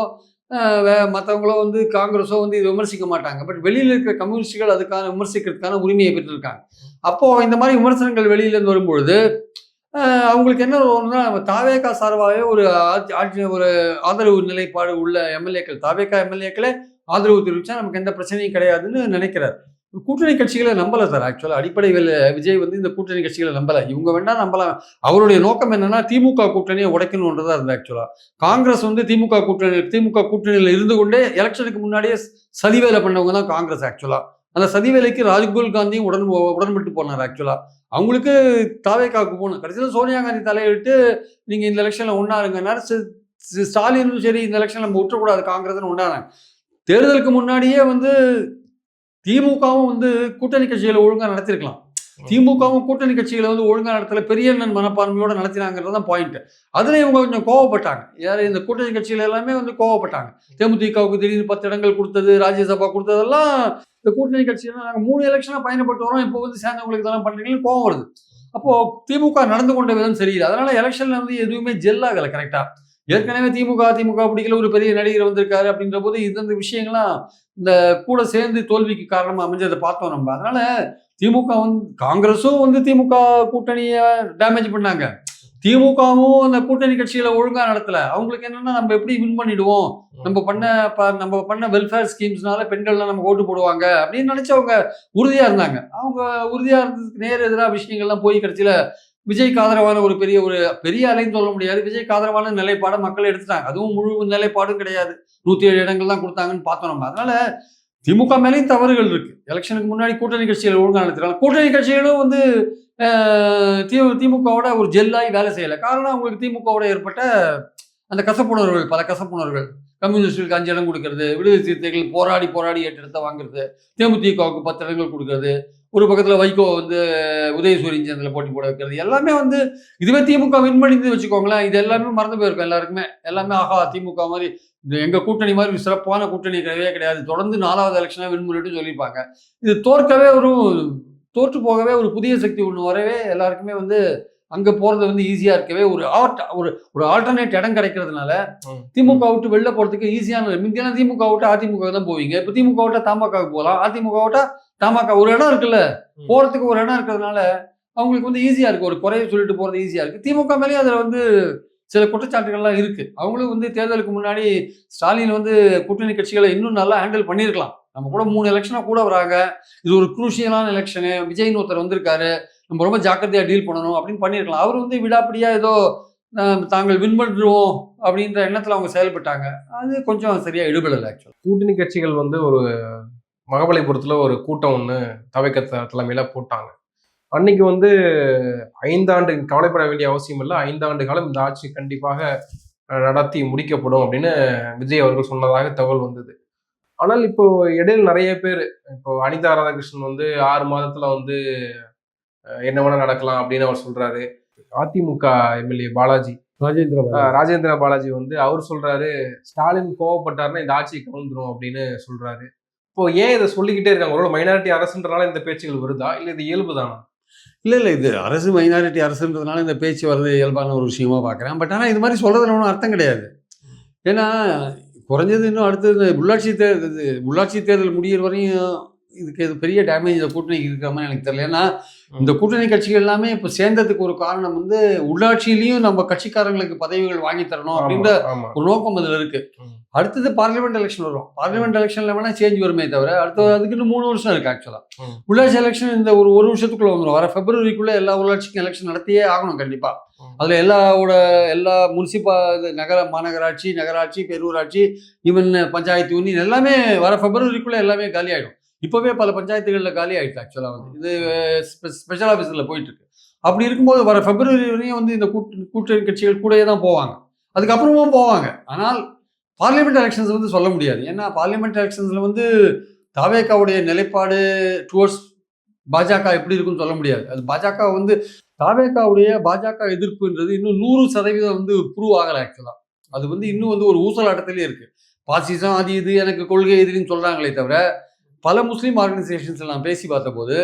மற்றவங்களோ வந்து காங்கிரஸோ வந்து இது விமர்சிக்க மாட்டாங்க. பட் வெளியில் இருக்கிற கம்யூனிஸ்டுகள் அதுக்கான விமர்சிக்கிறதுக்கான உரிமையை பெற்றிருக்காங்க. அப்போது இந்த மாதிரி விமர்சனங்கள் வெளியிலேருந்து வரும்பொழுது அவங்களுக்கு என்ன ஒன்றுனா, தாவேகா சார்பாகவே ஒரு ஒரு ஆதரவு நிலைப்பாடு உள்ள எம்எல்ஏக்கள், தாவேகா எம்எல்ஏக்களே ஆதரவு தெரிவித்தா நமக்கு எந்த பிரச்சனையும் கிடையாதுன்னு நினைக்கிறார். கூட்டணி கட்சிகளை நம்பலை சார். ஆக்சுவலாக அடிப்படையில் விஜய் வந்து இந்த கூட்டணி கட்சிகளை நம்பலை. இவங்க வேணா நம்பலாம். அவருடைய நோக்கம் என்னன்னா திமுக கூட்டணியை உடைக்கணுன்றதா இருந்தது. ஆக்சுவலாக காங்கிரஸ் வந்து திமுக கூட்டணியில் இருந்து கொண்டே எலெக்ஷனுக்கு முன்னாடியே சதிவேலை பண்ணவங்க தான் காங்கிரஸ். ஆக்சுவலாக அந்த சதிவேலைக்கு ராஜீவ் காந்தியும் உடன்பட்டு போனார். ஆக்சுவலாக அவங்களுக்கு தாவேக்காவுக்கு போகணும். கடைசியில் சோனியா காந்தி தலையிட்டு நீங்கள் இந்த எலெக்ஷனில் ஒன்றாருங்கன்னாரு. ஸ்டாலினும் சரி இந்த எலெக்ஷன் நம்ம விட்டுறக்கூடாது காங்கிரஸ்னு ஒன்றாங்க. தேர்தலுக்கு முன்னாடியே வந்து திமுகவும் வந்து கூட்டணி கட்சிகளை ஒழுங்காக நடத்திருக்கலாம். திமுகவும் கூட்டணி கட்சிகளை வந்து ஒழுங்கா நடத்தல, பெரிய அண்ணன் மனப்பான்மையோட நடத்தினாங்கிறது தான் பாயிண்ட். அதுல இவங்க கொஞ்சம் கோவப்பட்டாங்க. யாரு இந்த கூட்டணி கட்சிகள் எல்லாமே வந்து கோவப்பட்டாங்க. தேமுதிகவுக்கு திடீர்னு 10 இடங்கள் கொடுத்தது, ராஜ்யசபா கொடுத்ததெல்லாம் இந்த கூட்டணி கட்சிகள் நாங்கள் 3 எலெக்ஷனா பயணப்பட்டு வரோம், இப்போ வந்து சேர்ந்தவங்களுக்கு இதெல்லாம் பண்றீங்கன்னு கோவம் வருது. அப்போ திமுக நடந்து கொண்ட விதம் சரியில்லை. அதனால எலெக்ஷன்ல வந்து எதுவுமே ஜெல் ஆகல கரெக்டா. ஏற்கனவே அதிமுக பிடிக்கல, ஒரு பெரிய நடிகர் வந்திருக்காரு அப்படின்ற போது இந்த விஷயங்கள்லாம் இந்த கூட சேர்ந்து தோல்விக்கு காரணமா அமைஞ்சதை பார்த்தோம் நம்ம. அதனால திமுக வந்து காங்கிரஸும் வந்து திமுக கூட்டணியை டேமேஜ் பண்ணாங்க, திமுகவும் அந்த கூட்டணி கட்சிகளை ஒழுங்கா நடத்தல. அவங்களுக்கு என்னன்னா நம்ம எப்படி வின் பண்ணிடுவோம், நம்ம பண்ண வெல்ஃபேர் ஸ்கீம்ஸ்னால பெண்கள்லாம் நமக்கு ஓட்டு போடுவாங்க அப்படின்னு நினைச்சவங்க உறுதியா இருந்தாங்க. அவங்க உறுதியா இருந்ததுக்கு நேர் எதிராக விஷயங்கள்லாம் போய் கடைசியில விஜய்க்கு ஆதரவான ஒரு பெரிய அலைன்னு சொல்ல முடியாது, விஜய்க்கு ஆதரவான நிலைப்பாடை மக்கள் எடுத்துட்டாங்க. அதுவும் முழு நிலைப்பாடும் கிடையாது, 107 இடங்கள் தான் கொடுத்தாங்கன்னு பார்த்தோம் நம்ம. அதனால திமுக மேலேயும் தவறுகள் இருக்கு. எலெக்ஷனுக்கு முன்னாடி கூட்டணி கட்சிகள் ஒழுங்கா நடத்துறாங்க, கூட்டணி கட்சிகளும் வந்து திமுகவோட ஒரு ஜெல்லாகி வேலை செய்யலை. காரணம் அவங்களுக்கு திமுகவோட ஏற்பட்ட அந்த கசப்புணர்வுகள், பல கசப்புணர்வுகள். கம்யூனிஸ்டுகளுக்கு 5 இடம் கொடுக்கறது, விடுதலை சிறுத்தைகள் போராடி 8 இடத்தை வாங்குறது, தேமுதிகவுக்கு 10 இடங்கள் கொடுக்கறது, ஒரு பக்கத்தில் வைகோ வந்து உதயசூரியன் சேர்ந்தில் போட்டி போட வைக்கிறது, எல்லாமே வந்து இதுவே திமுக வின் பண்ணிட்டு வச்சுக்கோங்களேன். இது எல்லாமே மறந்து போயிருக்கும் எல்லாருக்குமே. எல்லாமே ஆஹா திமுக மாதிரி எங்க கூட்டணி மாதிரி சிறப்பான கூட்டணி கிடையவே கிடையாது, தொடர்ந்து 4வது எலெக்ஷனா வின் பண்ணிட்டு சொல்லியிருப்பாங்க. இது தோற்று போகவே ஒரு புதிய சக்தி ஒன்று வரவே எல்லாருக்குமே வந்து அங்க போறது வந்து ஈஸியா இருக்கவே ஒரு ஆல்டர்னேட் இடம் கிடைக்கிறதுனால திமுக விட்டு வெளில போறதுக்கு ஈஸியான. முந்தியெல்லாம் திமுக விட்டு அதிமுக தான் போவீங்க, இப்ப திமுக விட்டா தமாகவுக்கு போகலாம், அதிமுக விட்டா தமாக. ஒரு இடம் இருக்குல்ல, போறதுக்கு ஒரு இடம் இருக்கிறதுனால அவங்களுக்கு வந்து ஈஸியா இருக்கு, ஒரு குறைய சொல்லிட்டு போறது ஈஸியா இருக்கு. திமுக மேலேயே அதுல வந்து சில குற்றச்சாட்டுகள்லாம் இருக்கு. அவங்களும் வந்து தேர்தலுக்கு முன்னாடி ஸ்டாலின் வந்து கூட்டணி கட்சிகளை இன்னும் நல்லா ஹேண்டில் பண்ணியிருக்கலாம். நம்ம கூட 3 எலெக்ஷனா கூட வராங்க, இது ஒரு குரூஷியலான எலெக்ஷனு, விஜய்னு ஒருத்தர் வந்திருக்காரு, நம்ம ரொம்ப ஜாக்கிரதையா டீல் பண்ணணும் அப்படின்னு பண்ணியிருக்கலாம். அவர் வந்து விடாப்பிடியா ஏதோ தாங்கள் வின் பண்ணுவோம் அப்படின்ற எண்ணத்துல அவங்க செயல்பட்டாங்க. அது கொஞ்சம் சரியா எடுபடலை. ஆக்சுவலா கூட்டணி கட்சிகள் வந்து ஒரு மகாபலிபுரத்துல ஒரு கூட்டம் ஒன்று தவைக்க தலைமையில போட்டாங்க. அன்னைக்கு வந்து 5 ஆண்டு கவலைப்பட வேண்டிய அவசியம் இல்லை, 5 ஆண்டு காலம் இந்த ஆட்சி கண்டிப்பாக நடத்தி முடிக்கப்படும் அப்படின்னு விஜய் அவர்கள் சொன்னதாக தகவல் வந்தது. ஆனால் இப்போ இடையில் நிறைய பேர், இப்போ அனிதா ராதாகிருஷ்ணன் வந்து 6 மாதத்துல வந்து என்ன வேணா நடக்கலாம் அப்படின்னு அவர் சொல்றாரு. அதிமுக எம்எல்ஏ பாலாஜி, ராஜேந்திர பாலாஜி வந்து அவர் சொல்றாரு, ஸ்டாலின் கோவப்பட்டாருன்னா இந்த ஆட்சியை கவுந்துரும் அப்படின்னு சொல்றாரு. இப்போ ஏன் இதை சொல்லிக்கிட்டே இருக்காங்க? ஒரு மைனாரிட்டி அரசுன்றனால இந்த பேச்சுகள் வருதா, இல்லை இது இயல்பு தானா? இல்லை இது அரசு மைனாரிட்டி அரசுன்றதுனால இந்த பேச்சு வர்றது இயல்பான ஒரு விஷயமா பார்க்குறேன். பட் ஆனால் இது மாதிரி சொல்றதுல ஒன்றும் அர்த்தம் கிடையாது. ஏன்னா குறைஞ்சது இன்னும் அடுத்தது உள்ளாட்சி தேர்தல் முடிகிற வரையும் இதுக்கு இது பெரிய டேமேஜ் இந்த கூட்டணிக்கு இருக்கிற மாதிரி எனக்கு தெரியல. ஏன்னா இந்த கூட்டணி கட்சிகள் எல்லாமே இப்போ சேர்ந்ததுக்கு ஒரு காரணம் வந்து உள்ளாட்சியிலையும் நம்ம கட்சிக்காரங்களுக்கு பதவிகள் வாங்கி தரணும் அப்படின்ற ஒரு நோக்கம் அதில் இருக்கு. அடுத்தது பார்லிமெண்ட் எலெக்ஷன் வரும், பார்லிமெண்ட் எலெக்ஷன்ல வேணா சேஞ்ச் வருமே தவிர அடுத்த அதுக்கு இன்னும் 3 வருஷம் இருக்கு. ஆக்சுவலா உள்ளாட்சி எலெக்ஷன் இந்த ஒரு வருஷத்துக்குள்ள வந்துடும். வர பிப்ரவரிக்குள்ள எல்லா உள்ளாட்சிக்கும் எலெக்ஷன் நடத்தியே ஆகணும் கண்டிப்பா. அதுல எல்லா மாநகராட்சி, நகராட்சி, பேரூராட்சி, ஈவன் பஞ்சாயத்து யூனியன் எல்லாமே வர பிப்ரவரிக்குள்ள எல்லாமே காலி ஆயிடும். இப்பவே பல பஞ்சாயத்துகளில் காலி ஆயிடுச்சு. ஆக்சுவலா வந்து இது ஸ்பெஷல் ஆஃபீஸில் போயிட்டு இருக்கு. அப்படி இருக்கும்போது வர பிப்ரவரி வரையும் வந்து இந்த கூட்டணி கட்சிகள் கூடயே தான் போவாங்க, அதுக்கப்புறமும் போவாங்க. ஆனால் பார்லிமெண்ட் எலெக்ஷன்ஸ் வந்து சொல்ல முடியாது. ஏன்னா பார்லிமெண்ட் எலெக்ஷன்ஸ்ல வந்து தாவேகாவுடைய நிலைப்பாடு டுவர்ட்ஸ் பாஜக எப்படி இருக்குன்னு சொல்ல முடியாது. அது பாஜக வந்து தாவேகாவுடைய பாஜக எதிர்ப்புன்றது இன்னும் 100% வந்து ப்ரூவ் ஆகலை. ஆக்சுவலா அது வந்து இன்னும் வந்து ஒரு ஊசலாட்டத்திலே இருக்கு. பாசிசம் அது இது எனக்கு கொள்கை எதிரின்னு சொல்றாங்களே தவிர பல முஸ்லீம் ஆர்கனைசேஷன்ஸ் நான் பேசி பார்த்தபோது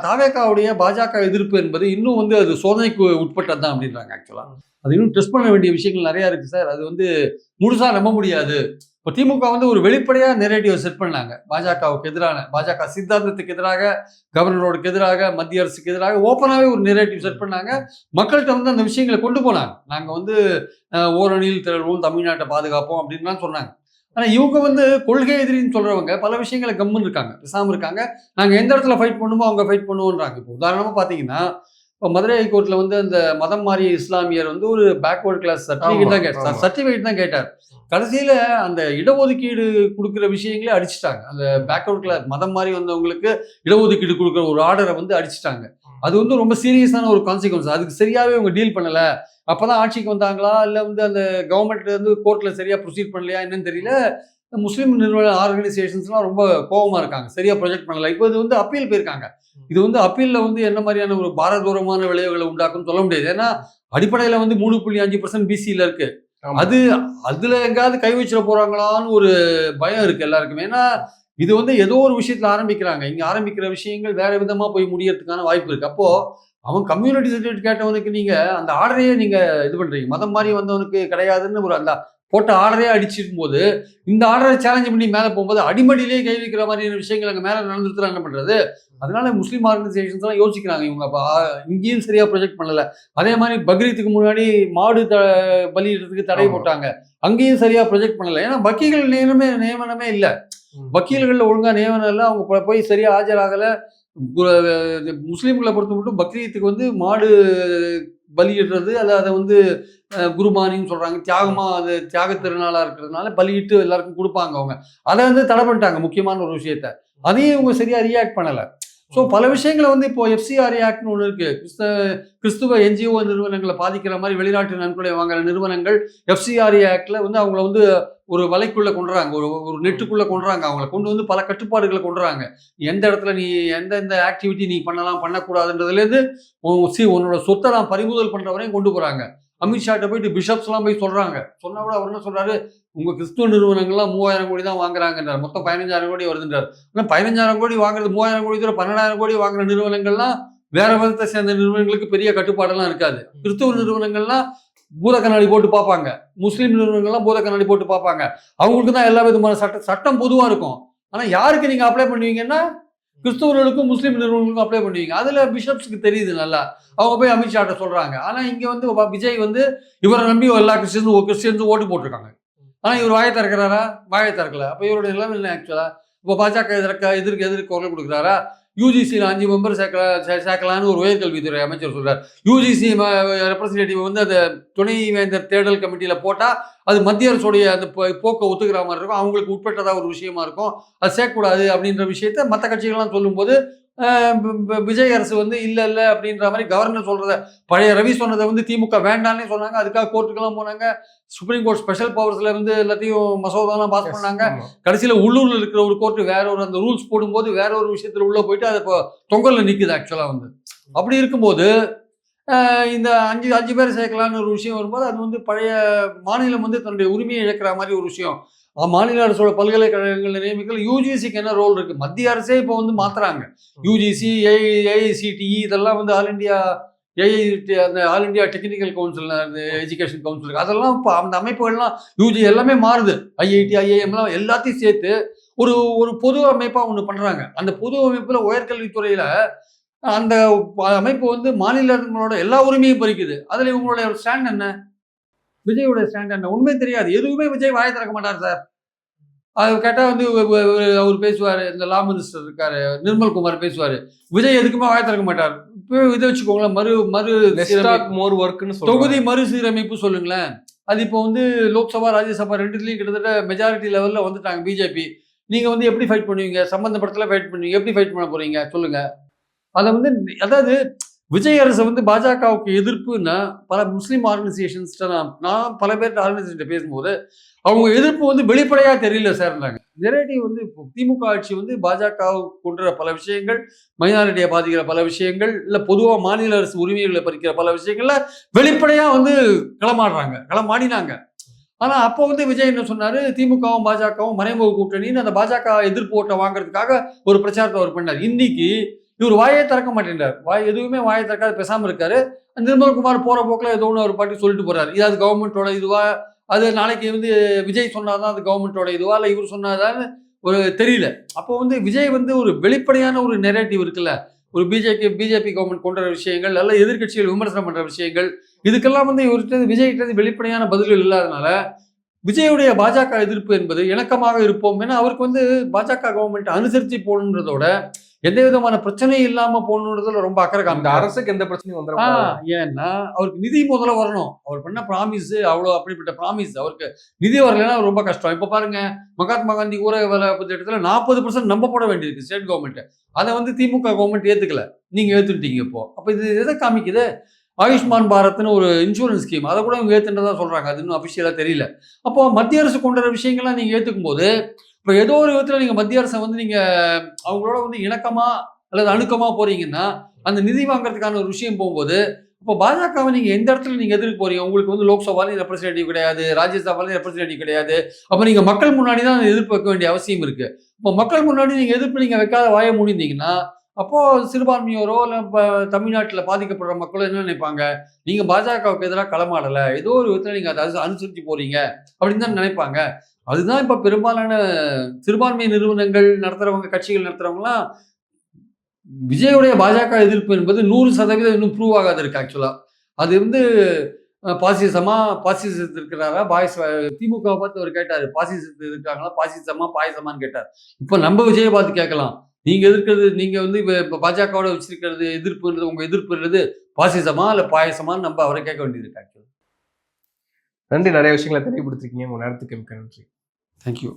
தாவேகாவுடைய பாஜக எதிர்ப்பு என்பது இன்னும் வந்து அது சோதனைக்கு உட்பட்டது தான் அப்படின்றாங்க. ஆக்சுவலா அது இன்னும் டெஸ்ட் பண்ண வேண்டிய விஷயங்கள் நிறைய இருக்கு சார். அது வந்து முழுசா நம்ப முடியாது. இப்போ திமுக வந்து ஒரு வெளிப்படையா நெரேட்டிவ் செட் பண்ணாங்க, பாஜகவுக்கு எதிரான, பாஜக சித்தாந்தத்துக்கு எதிராக, கவர்னரோடுக்கு எதிராக, மத்திய அரசுக்கு எதிராக ஓப்பனாகவே ஒரு நெரேட்டிவ் செட் பண்ணாங்க. மக்கள்கிட்ட வந்து அந்த விஷயங்களை கொண்டு போனாங்க. நாங்கள் வந்து ஓரணியில் திரள்வோம், தமிழ்நாட்டை பாதுகாப்போம் அப்படின்லாம் சொன்னாங்க. ஆனால் இவங்க வந்து கொள்கை எதிரின்னு சொல்றவங்க பல விஷயங்களை கம்முன்னு இருக்காங்க, பேசாமல் இருக்காங்க. நாங்கள் எந்த இடத்துல ஃபைட் பண்ணுமோ அவங்க ஃபைட் பண்ணுவோன்றாங்க. இப்போ உதாரணமாக பார்த்தீங்கன்னா, இப்போ மதுரை ஹைகோர்ட்டில் வந்து அந்த மதம் மாறிய இஸ்லாமியர் வந்து ஒரு பேக்வர்ட் கிளாஸ் சர்டிஃபிகேட் தான் கேட்டார். கடைசியில் அந்த இடஒதுக்கீடு கொடுக்குற விஷயங்களே அடிச்சுட்டாங்க. அந்த பேக்வர்ட் கிளாஸ் மதம் மாறி வந்தவங்களுக்கு இடஒதுக்கீடு கொடுக்குற ஒரு ஆர்டரை வந்து அடிச்சுட்டாங்க. அது வந்து ரொம்ப சீரியஸான ஒரு கான்சிக்வன்ஸ். அதுக்கு சரியாகவே அவங்க டீல் பண்ணலை. அப்போதான் ஆட்சிக்கு வந்தாங்களா இல்லை வந்து அந்த கவர்மெண்ட் வந்து கோர்ட்டில் சரியாக ப்ரொசீட் பண்ணலையா என்னன்னு தெரியல. முஸ்லீம் நிறுவன ஆர்கனைசேஷன்ஸ்லாம் ரொம்ப கோபமாக இருக்காங்க, சரியா ப்ரொஜெக்ட் பண்ணல. இப்போ இது வந்து அப்பீல் போயிருக்காங்க. இது வந்து அப்பீலில் வந்து என்ன மாதிரியான ஒரு பாரதூரமான விளைவுகளை உண்டாக்குன்னு சொல்ல முடியாது. ஏன்னா அடிப்படையில் வந்து 3.5% பிசியில் இருக்கு. ஆமா. அது அதுல எங்காவது கை வச்சிட போறாங்களான்னு ஒரு பயம் இருக்கு எல்லாருக்குமே. ஏன்னா இது வந்து ஏதோ ஒரு விஷயத்துல ஆரம்பிக்கிறாங்க. இங்க ஆரம்பிக்கிற விஷயங்கள் வேற விதமா போய் முடியறதுக்கான வாய்ப்பு இருக்கு. அப்போ அவன் கம்யூனிட்டி சர்டிஃபிகேட் கேட்டவனுக்கு நீங்க அந்த ஆர்டரையே நீங்க இது பண்றீங்க. மதம் மாறி வந்தவனுக்கு கிடையாதுன்னு ஒரு அந்த போட்ட ஆர்டரே அடிச்சிருக்கும் போது, இந்த ஆர்டரை சேலஞ்ச் பண்ணி மேல போகும்போது அடிமடியிலேயே கை வைக்கிற மாதிரியான விஷயங்கள் அங்க மேல நடந்துருச்சுனா என்ன பண்றது? அதனால முஸ்லீம் ஆர்கனைசேஷன்ஸ் எல்லாம் யோசிக்கிறாங்க. இவங்க அப்ப இங்கேயும் சரியா ப்ரொஜெக்ட் பண்ணல. அதே மாதிரி பக்ரீத்துக்கு முன்னாடி மாடு பலியிடுறதுக்கு தடை ஆமா. போட்டாங்க. அங்கேயும் சரியா ப்ரொஜெக்ட் பண்ணல. ஏன்னா வக்கீல்கள் நியமனமே இல்ல. வக்கீல்கள்ல ஒழுங்கா நியமனம் இல்ல. அவங்க போய் சரியா ஆஜராகல. முஸ்லீம்களை பொறுத்த மட்டும் பக்ரீத்துக்கு வந்து மாடு பலியிடுறது அதை வந்து குர்பானின்னு சொல்றாங்க. தியாகமா அது தியாக திருநாளா இருக்கிறதுனால பலியிட்டு எல்லாருக்கும் கொடுப்பாங்க அவங்க. அதை வந்து தடை பண்ணிட்டாங்க முக்கியமான ஒரு விஷயத்த. அதையும் இவங்க சரியா ரியாக்ட் பண்ணல. ஸோ பல விஷயங்களை வந்து இப்போ எஃப்சிஆர்ஏ ஆக்ட்னு ஒன்று இருக்கு. கிறிஸ்துவ என்ஜிஓ நிறுவனங்களை பாதிக்கிற மாதிரி வெளிநாட்டு நன்கொடை வாங்குற நிறுவனங்கள் எஃப்சிஆர்ஏ ஆக்ட்ல வந்து அவங்கள வந்து ஒரு வலைக்குள்ள கொண்டுறாங்க, ஒரு நெட்டுக்குள்ள கொண்டுறாங்க. அவங்கள கொண்டு வந்து பல கட்டுப்பாடுகளை கொண்டுறாங்க. எந்த இடத்துல நீ எந்தெந்த ஆக்டிவிட்டி நீ பண்ணலாம் பண்ணக்கூடாதுன்றதுலேருந்து உன்னோட சொத்தை நான் பறிமுதல் பண்ற வரையும் கொண்டு போறாங்க. அமித்ஷாட்ட போயிட்டு பிஷப்ஸ்லாம் போய் சொல்றாங்க. சொன்னா கூட அவர் என்ன சொல்றாரு, உங்க கிறிஸ்துவ நிறுவனங்கள்லாம் 3000 கோடி தான் வாங்குறாங்கன்றார். மொத்தம் 15,000 கோடி வருதுன்றார். ஆனால் 15,000 கோடி வாங்குறது 3000 கோடி தவிர 12,000 கோடி வாங்குற நிறுவனங்கள்லாம் வேற மதத்தை சேர்ந்த நிறுவனங்களுக்கு பெரிய கட்டுப்பாடெல்லாம் இருக்காது. கிறிஸ்துவ நிறுவனங்கள்லாம் பூத கண்ணாடி போட்டு பார்ப்பாங்க. முஸ்லீம் நிறுவனங்கள்லாம் பூத கண்ணாடி போட்டு பார்ப்பாங்க. அவங்களுக்கு தான் எல்லா விதமான சட்டம் பொதுவா இருக்கும். ஆனா யாருக்கு நீங்க அப்ளை பண்ணுவீங்கன்னா கிறிஸ்தவர்களுக்கும் முஸ்லீம் நிறுவனங்களுக்கும் அப்ளை பண்ணுவீங்க. அதுல பிஷப்ஸ்க்கு தெரியுது நல்லா. அவங்க போய் அமித்ஷாட்ட சொல்றாங்க. ஆனா இங்க வந்து விஜய் வந்து இவரை நம்பி எல்லா கிறிஸ்டியன்ஸும் ஓட்டு போட்டிருக்காங்க. ஆனா இவர் வாயை திறக்கிறாரா? வாயை திறக்கல. அப்ப இவருடைய நிலைமை இல்லை ஆக்சுவலா. இப்போ பாஜக எதிர்க்கு குரல் கொடுக்குறாரா? யூஜிசியில் 5 மெம்பர் சேர்க்கலான்னு ஒரு உயர்கல்வித்துறை அமைச்சர் சொல்றார். யூஜிசி ரெப்ரஸன்டேட்டிவ் வந்து அந்த துணைவேந்தர் தேர்தல் கமிட்டியில போட்டா அது மத்திய அரசுடைய அந்த போக்கை ஒத்துக்கிற மாதிரி இருக்கும். அவங்களுக்கு உட்பட்டதா ஒரு விஷயமா இருக்கும். அது சேர்க்கக்கூடாது அப்படின்ற விஷயத்த மற்ற கட்சிகள்லாம் சொல்லும்போது விஜய் அரசு வந்து இல்ல அப்படின்ற மாதிரி கவர்னர் சொல்றத பழைய ரவி சொன்னதை வந்து திமுக வேண்டான்னே சொன்னாங்க. அதுக்காக கோர்ட்டுக்கெல்லாம் போனாங்க. சுப்ரீம் கோர்ட் ஸ்பெஷல் பவர்ஸ்ல இருந்து எல்லாத்தையும் மசோதாலாம் பாஸ் பண்ணாங்க. கடைசியில உள்ளூர்ல இருக்கிற ஒரு கோர்ட் வேற ஒரு அந்த ரூல்ஸ் போடும்போது வேற ஒரு விஷயத்துல உள்ள போயிட்டு அது இப்போ தொங்கல்ல நிக்குது ஆக்சுவலா வந்து. அப்படி இருக்கும்போது இந்த அஞ்சு பேர் சேர்க்கலான்னு ஒரு விஷயம் வரும்போது அது வந்து பழைய மாநிலம் வந்து தன்னுடைய உரிமையை இழக்கிற மாதிரி ஒரு விஷயம். மாநில அரசோட பல்கலைக்கழகங்கள் நியமிக்கல யூஜிசிக்கு என்ன ரோல் இருக்கு? மத்திய அரசே இப்போ வந்து மாத்துறாங்க. யூஜிசி, ஏஐசிடிஇ இதெல்லாம் வந்து ஆல் இண்டியா அந்த ஆல் இண்டியா டெக்னிக்கல் கவுன்சில், அந்த எஜுகேஷன் கவுன்சில், அதெல்லாம் இப்போ அந்த அமைப்புகள்லாம் யூஜி எல்லாமே மாறுது. ஐஐடி, ஐஐஎம்லாம் எல்லாத்தையும் சேர்த்து ஒரு ஒரு பொது அமைப்பா ஒன்று பண்றாங்க. அந்த பொது அமைப்புல உயர்கல்வித்துறையில அந்த அமைப்பு வந்து மாநிலங்களோட எல்லா உரிமையும் பறிக்குது. அதுல இவங்களுடைய ஸ்டாண்ட் என்ன? விஜயோட ஸ்டாண்ட் என்ன? உண்மை தெரியாது. எதுவுமே விஜய் வாயை திறக்க மாட்டார் சார். அது கேட்டா வந்து அவர் பேசுவாரு. இந்த லா மினிஸ்டர் இருக்காரு நிர்மல் குமார் பேசுவாரு. விஜய் எதுக்குமே வாயை திறக்க மாட்டார். இப்போ இதை வச்சுக்கோங்களேன், மோர் ஒர்க்னு தொகுதி மறுசீரமைப்பு சொல்லுங்களேன். அது இப்போ வந்து லோக்சபா, ராஜ்யசபா ரெண்டுத்துலயும் கிட்டத்தட்ட மெஜாரிட்டி லெவல்ல வந்துட்டாங்க பிஜேபி. நீங்க வந்து எப்படி ஃபைட் பண்ணுவீங்க? சம்பந்தப்படத்துல ஃபைட் பண்ணுவீங்க. எப்படி ஃபைட் பண்ண போறீங்க சொல்லுங்க. அதை வந்து அதாவது விஜய் அரசு வந்து பாஜகவுக்கு எதிர்ப்புன்னா பல முஸ்லீம் ஆர்கனைசேஷன்ஸ்ட நான் பல பேர்ட்ட ஆர்கனைசேஷன் பேசும்போது அவங்க எதிர்ப்பு வந்து வெளிப்படையா தெரியல சார்னாங்க. நெரேட்டிவ் வந்து திமுக ஆட்சி வந்து பாஜகவுக்கு கொண்டுற பல விஷயங்கள், மைனாரிட்டியை பாதிக்கிற பல விஷயங்கள், இல்லை பொதுவாக மாநில அரசு உரிமைகளை பறிக்கிற பல விஷயங்கள்ல வெளிப்படையா வந்து களமாடினாங்க. ஆனா அப்போ வந்து விஜய் என்ன சொன்னாரு, திமுகவும் பாஜகவும் மறைமுக கூட்டணின்னு அந்த பாஜக எதிர்ப்பு ஓட்டை வாங்குறதுக்காக ஒரு பிரச்சாரத்தை அவர் பண்ணார். இன்னைக்கு இவர் வாயே திறக்க மாட்டேன்றார். எதுவுமே வாயை திறக்காத பேசாம இருக்காரு. நிர்மல்குமார் போற போக்கில் ஏதோ ஒன்று ஒரு பாட்டி சொல்லிட்டு போறாரு. இது அது கவர்மெண்டோட இதுவா, அது நாளைக்கு வந்து விஜய் சொன்னாதான் அது கவர்மெண்டோட இதுவா, இல்லை இவர் சொன்னாதான்னு ஒரு தெரியல. அப்போ வந்து விஜய் வந்து ஒரு வெளிப்படையான ஒரு நெரேட்டிவ் இருக்குல்ல, ஒரு பிஜேபி கவர்மெண்ட் கொண்ட விஷயங்கள், நல்ல எதிர்கட்சிகள் விமர்சனம் பண்ற விஷயங்கள், இதுக்கெல்லாம் வந்து இவர்கிட்ட விஜய்கிட்ட வெளிப்படையான பதில்கள் இல்லாதனால விஜயுடைய பாஜக எதிர்ப்பு என்பது இணக்கமாக இருப்போம். ஏன்னா அவருக்கு வந்து பாஜக கவர்மெண்ட் அனுசரித்து போகணுன்றதோட எந்த விதமான பிரச்சனையும் இல்லாம போகணுன்றதுல ரொம்ப அக்கறை காமிக்க. அரசுக்கு எந்த பிரச்சனையும் வந்துடும். ஏன்னா அவருக்கு நிதி முதல்ல வரணும். அவர் பண்ண ப்ராமிஸ் அவ்வளோ அப்படிப்பட்ட ப்ராமிஸ். அவருக்கு நிதி வரலைன்னா ரொம்ப கஷ்டம். இப்போ பாருங்க, மகாத்மா காந்தி ஊரக வேலை திட்டத்தில் 40% நம்ப போட வேண்டியிருக்கு ஸ்டேட் கவர்மெண்ட். அதை வந்து திமுக கவர்மெண்ட் ஏத்துக்கல. நீங்க ஏத்துட்டீங்க இப்போ. அப்ப இது எதை காமிக்குது? ஆயுஷ்மான் பாரத்னு ஒரு இன்சூரன்ஸ் ஸ்கீம், அதை கூட இவங்க ஏத்துன்றதா சொல்றாங்க. அது இன்னும் அபிஷியலா தெரியல. அப்போ மத்திய அரசு கொண்டு வர விஷயங்கள்லாம் நீங்க ஏத்துக்கும் போது, இப்போ ஏதோ ஒரு விதத்துல நீங்க மத்திய அரசை வந்து நீங்க அவங்களோட வந்து இணக்கமா அல்லது அணுக்கமா போறீங்கன்னா, அந்த நிதி வாங்குறதுக்கான ஒரு விஷயம் போகும்போது, இப்போ பாஜகவை நீங்க எந்த இடத்துல நீங்க எதிர்க்க போறீங்க? உங்களுக்கு வந்து லோக்சபாலையும் ரெப்ரசன்டேட்டிவ் கிடையாது, ராஜ்யசபாலையும் ரெப்ரசன்டேட்டிவ் கிடையாது. அப்ப நீங்க மக்கள் முன்னாடி தான் எதிர்ப்பு வைக்க வேண்டிய அவசியம் இருக்கு. இப்போ மக்கள் முன்னாடி நீங்க எதிர்ப்பு நீங்க வைக்காத வாய மூடிருந்தீங்கன்னா, அப்போ சிறுபான்மையோரோ இல்ல தமிழ்நாட்டுல பாதிக்கப்படுற மக்களோ என்ன நினைப்பாங்க? நீங்க பாஜகவுக்கு எதிராக களமாடல, ஏதோ ஒரு விதத்துல நீங்க அதை அனுசரிச்சு போறீங்க அப்படின்னு தான் நினைப்பாங்க. அதுதான் இப்ப பெரும்பாலான சிறுபான்மை நிறுவனங்கள் நடத்துறவங்க, கட்சிகள் நடத்துறவங்கலாம் விஜயுடைய பாஜக எதிர்ப்பு என்பது 100% இன்னும் ப்ரூவ் ஆகாது இருக்கு ஆக்சுவலா. அது வந்து பாசிசத்து இருக்கிறாரா? திமுகவை பார்த்து அவர் கேட்டாரு. பாசிசத்து இருக்காங்களா? பாசிசமா, பாயசமான்னு கேட்டார். இப்ப நம்ம விஜயை பார்த்து கேட்கலாம். நீங்க எதிர்க்கிறது, நீங்க வந்து இப்ப பாஜகவோட வச்சிருக்கிறது எதிர்ப்புன்றது, உங்க எதிர்ப்புன்றது பாசிசமா இல்ல பாயசமான்னு நம்ம அவரை கேட்க வேண்டியது இருக்கு ஆக்சுவலா. நன்றி, நிறைய விஷயங்களை தெளிவுபடுத்திருக்கீங்க. உங்க நேரத்துக்கு மிக்க நன்றி. தேங்க்யூ.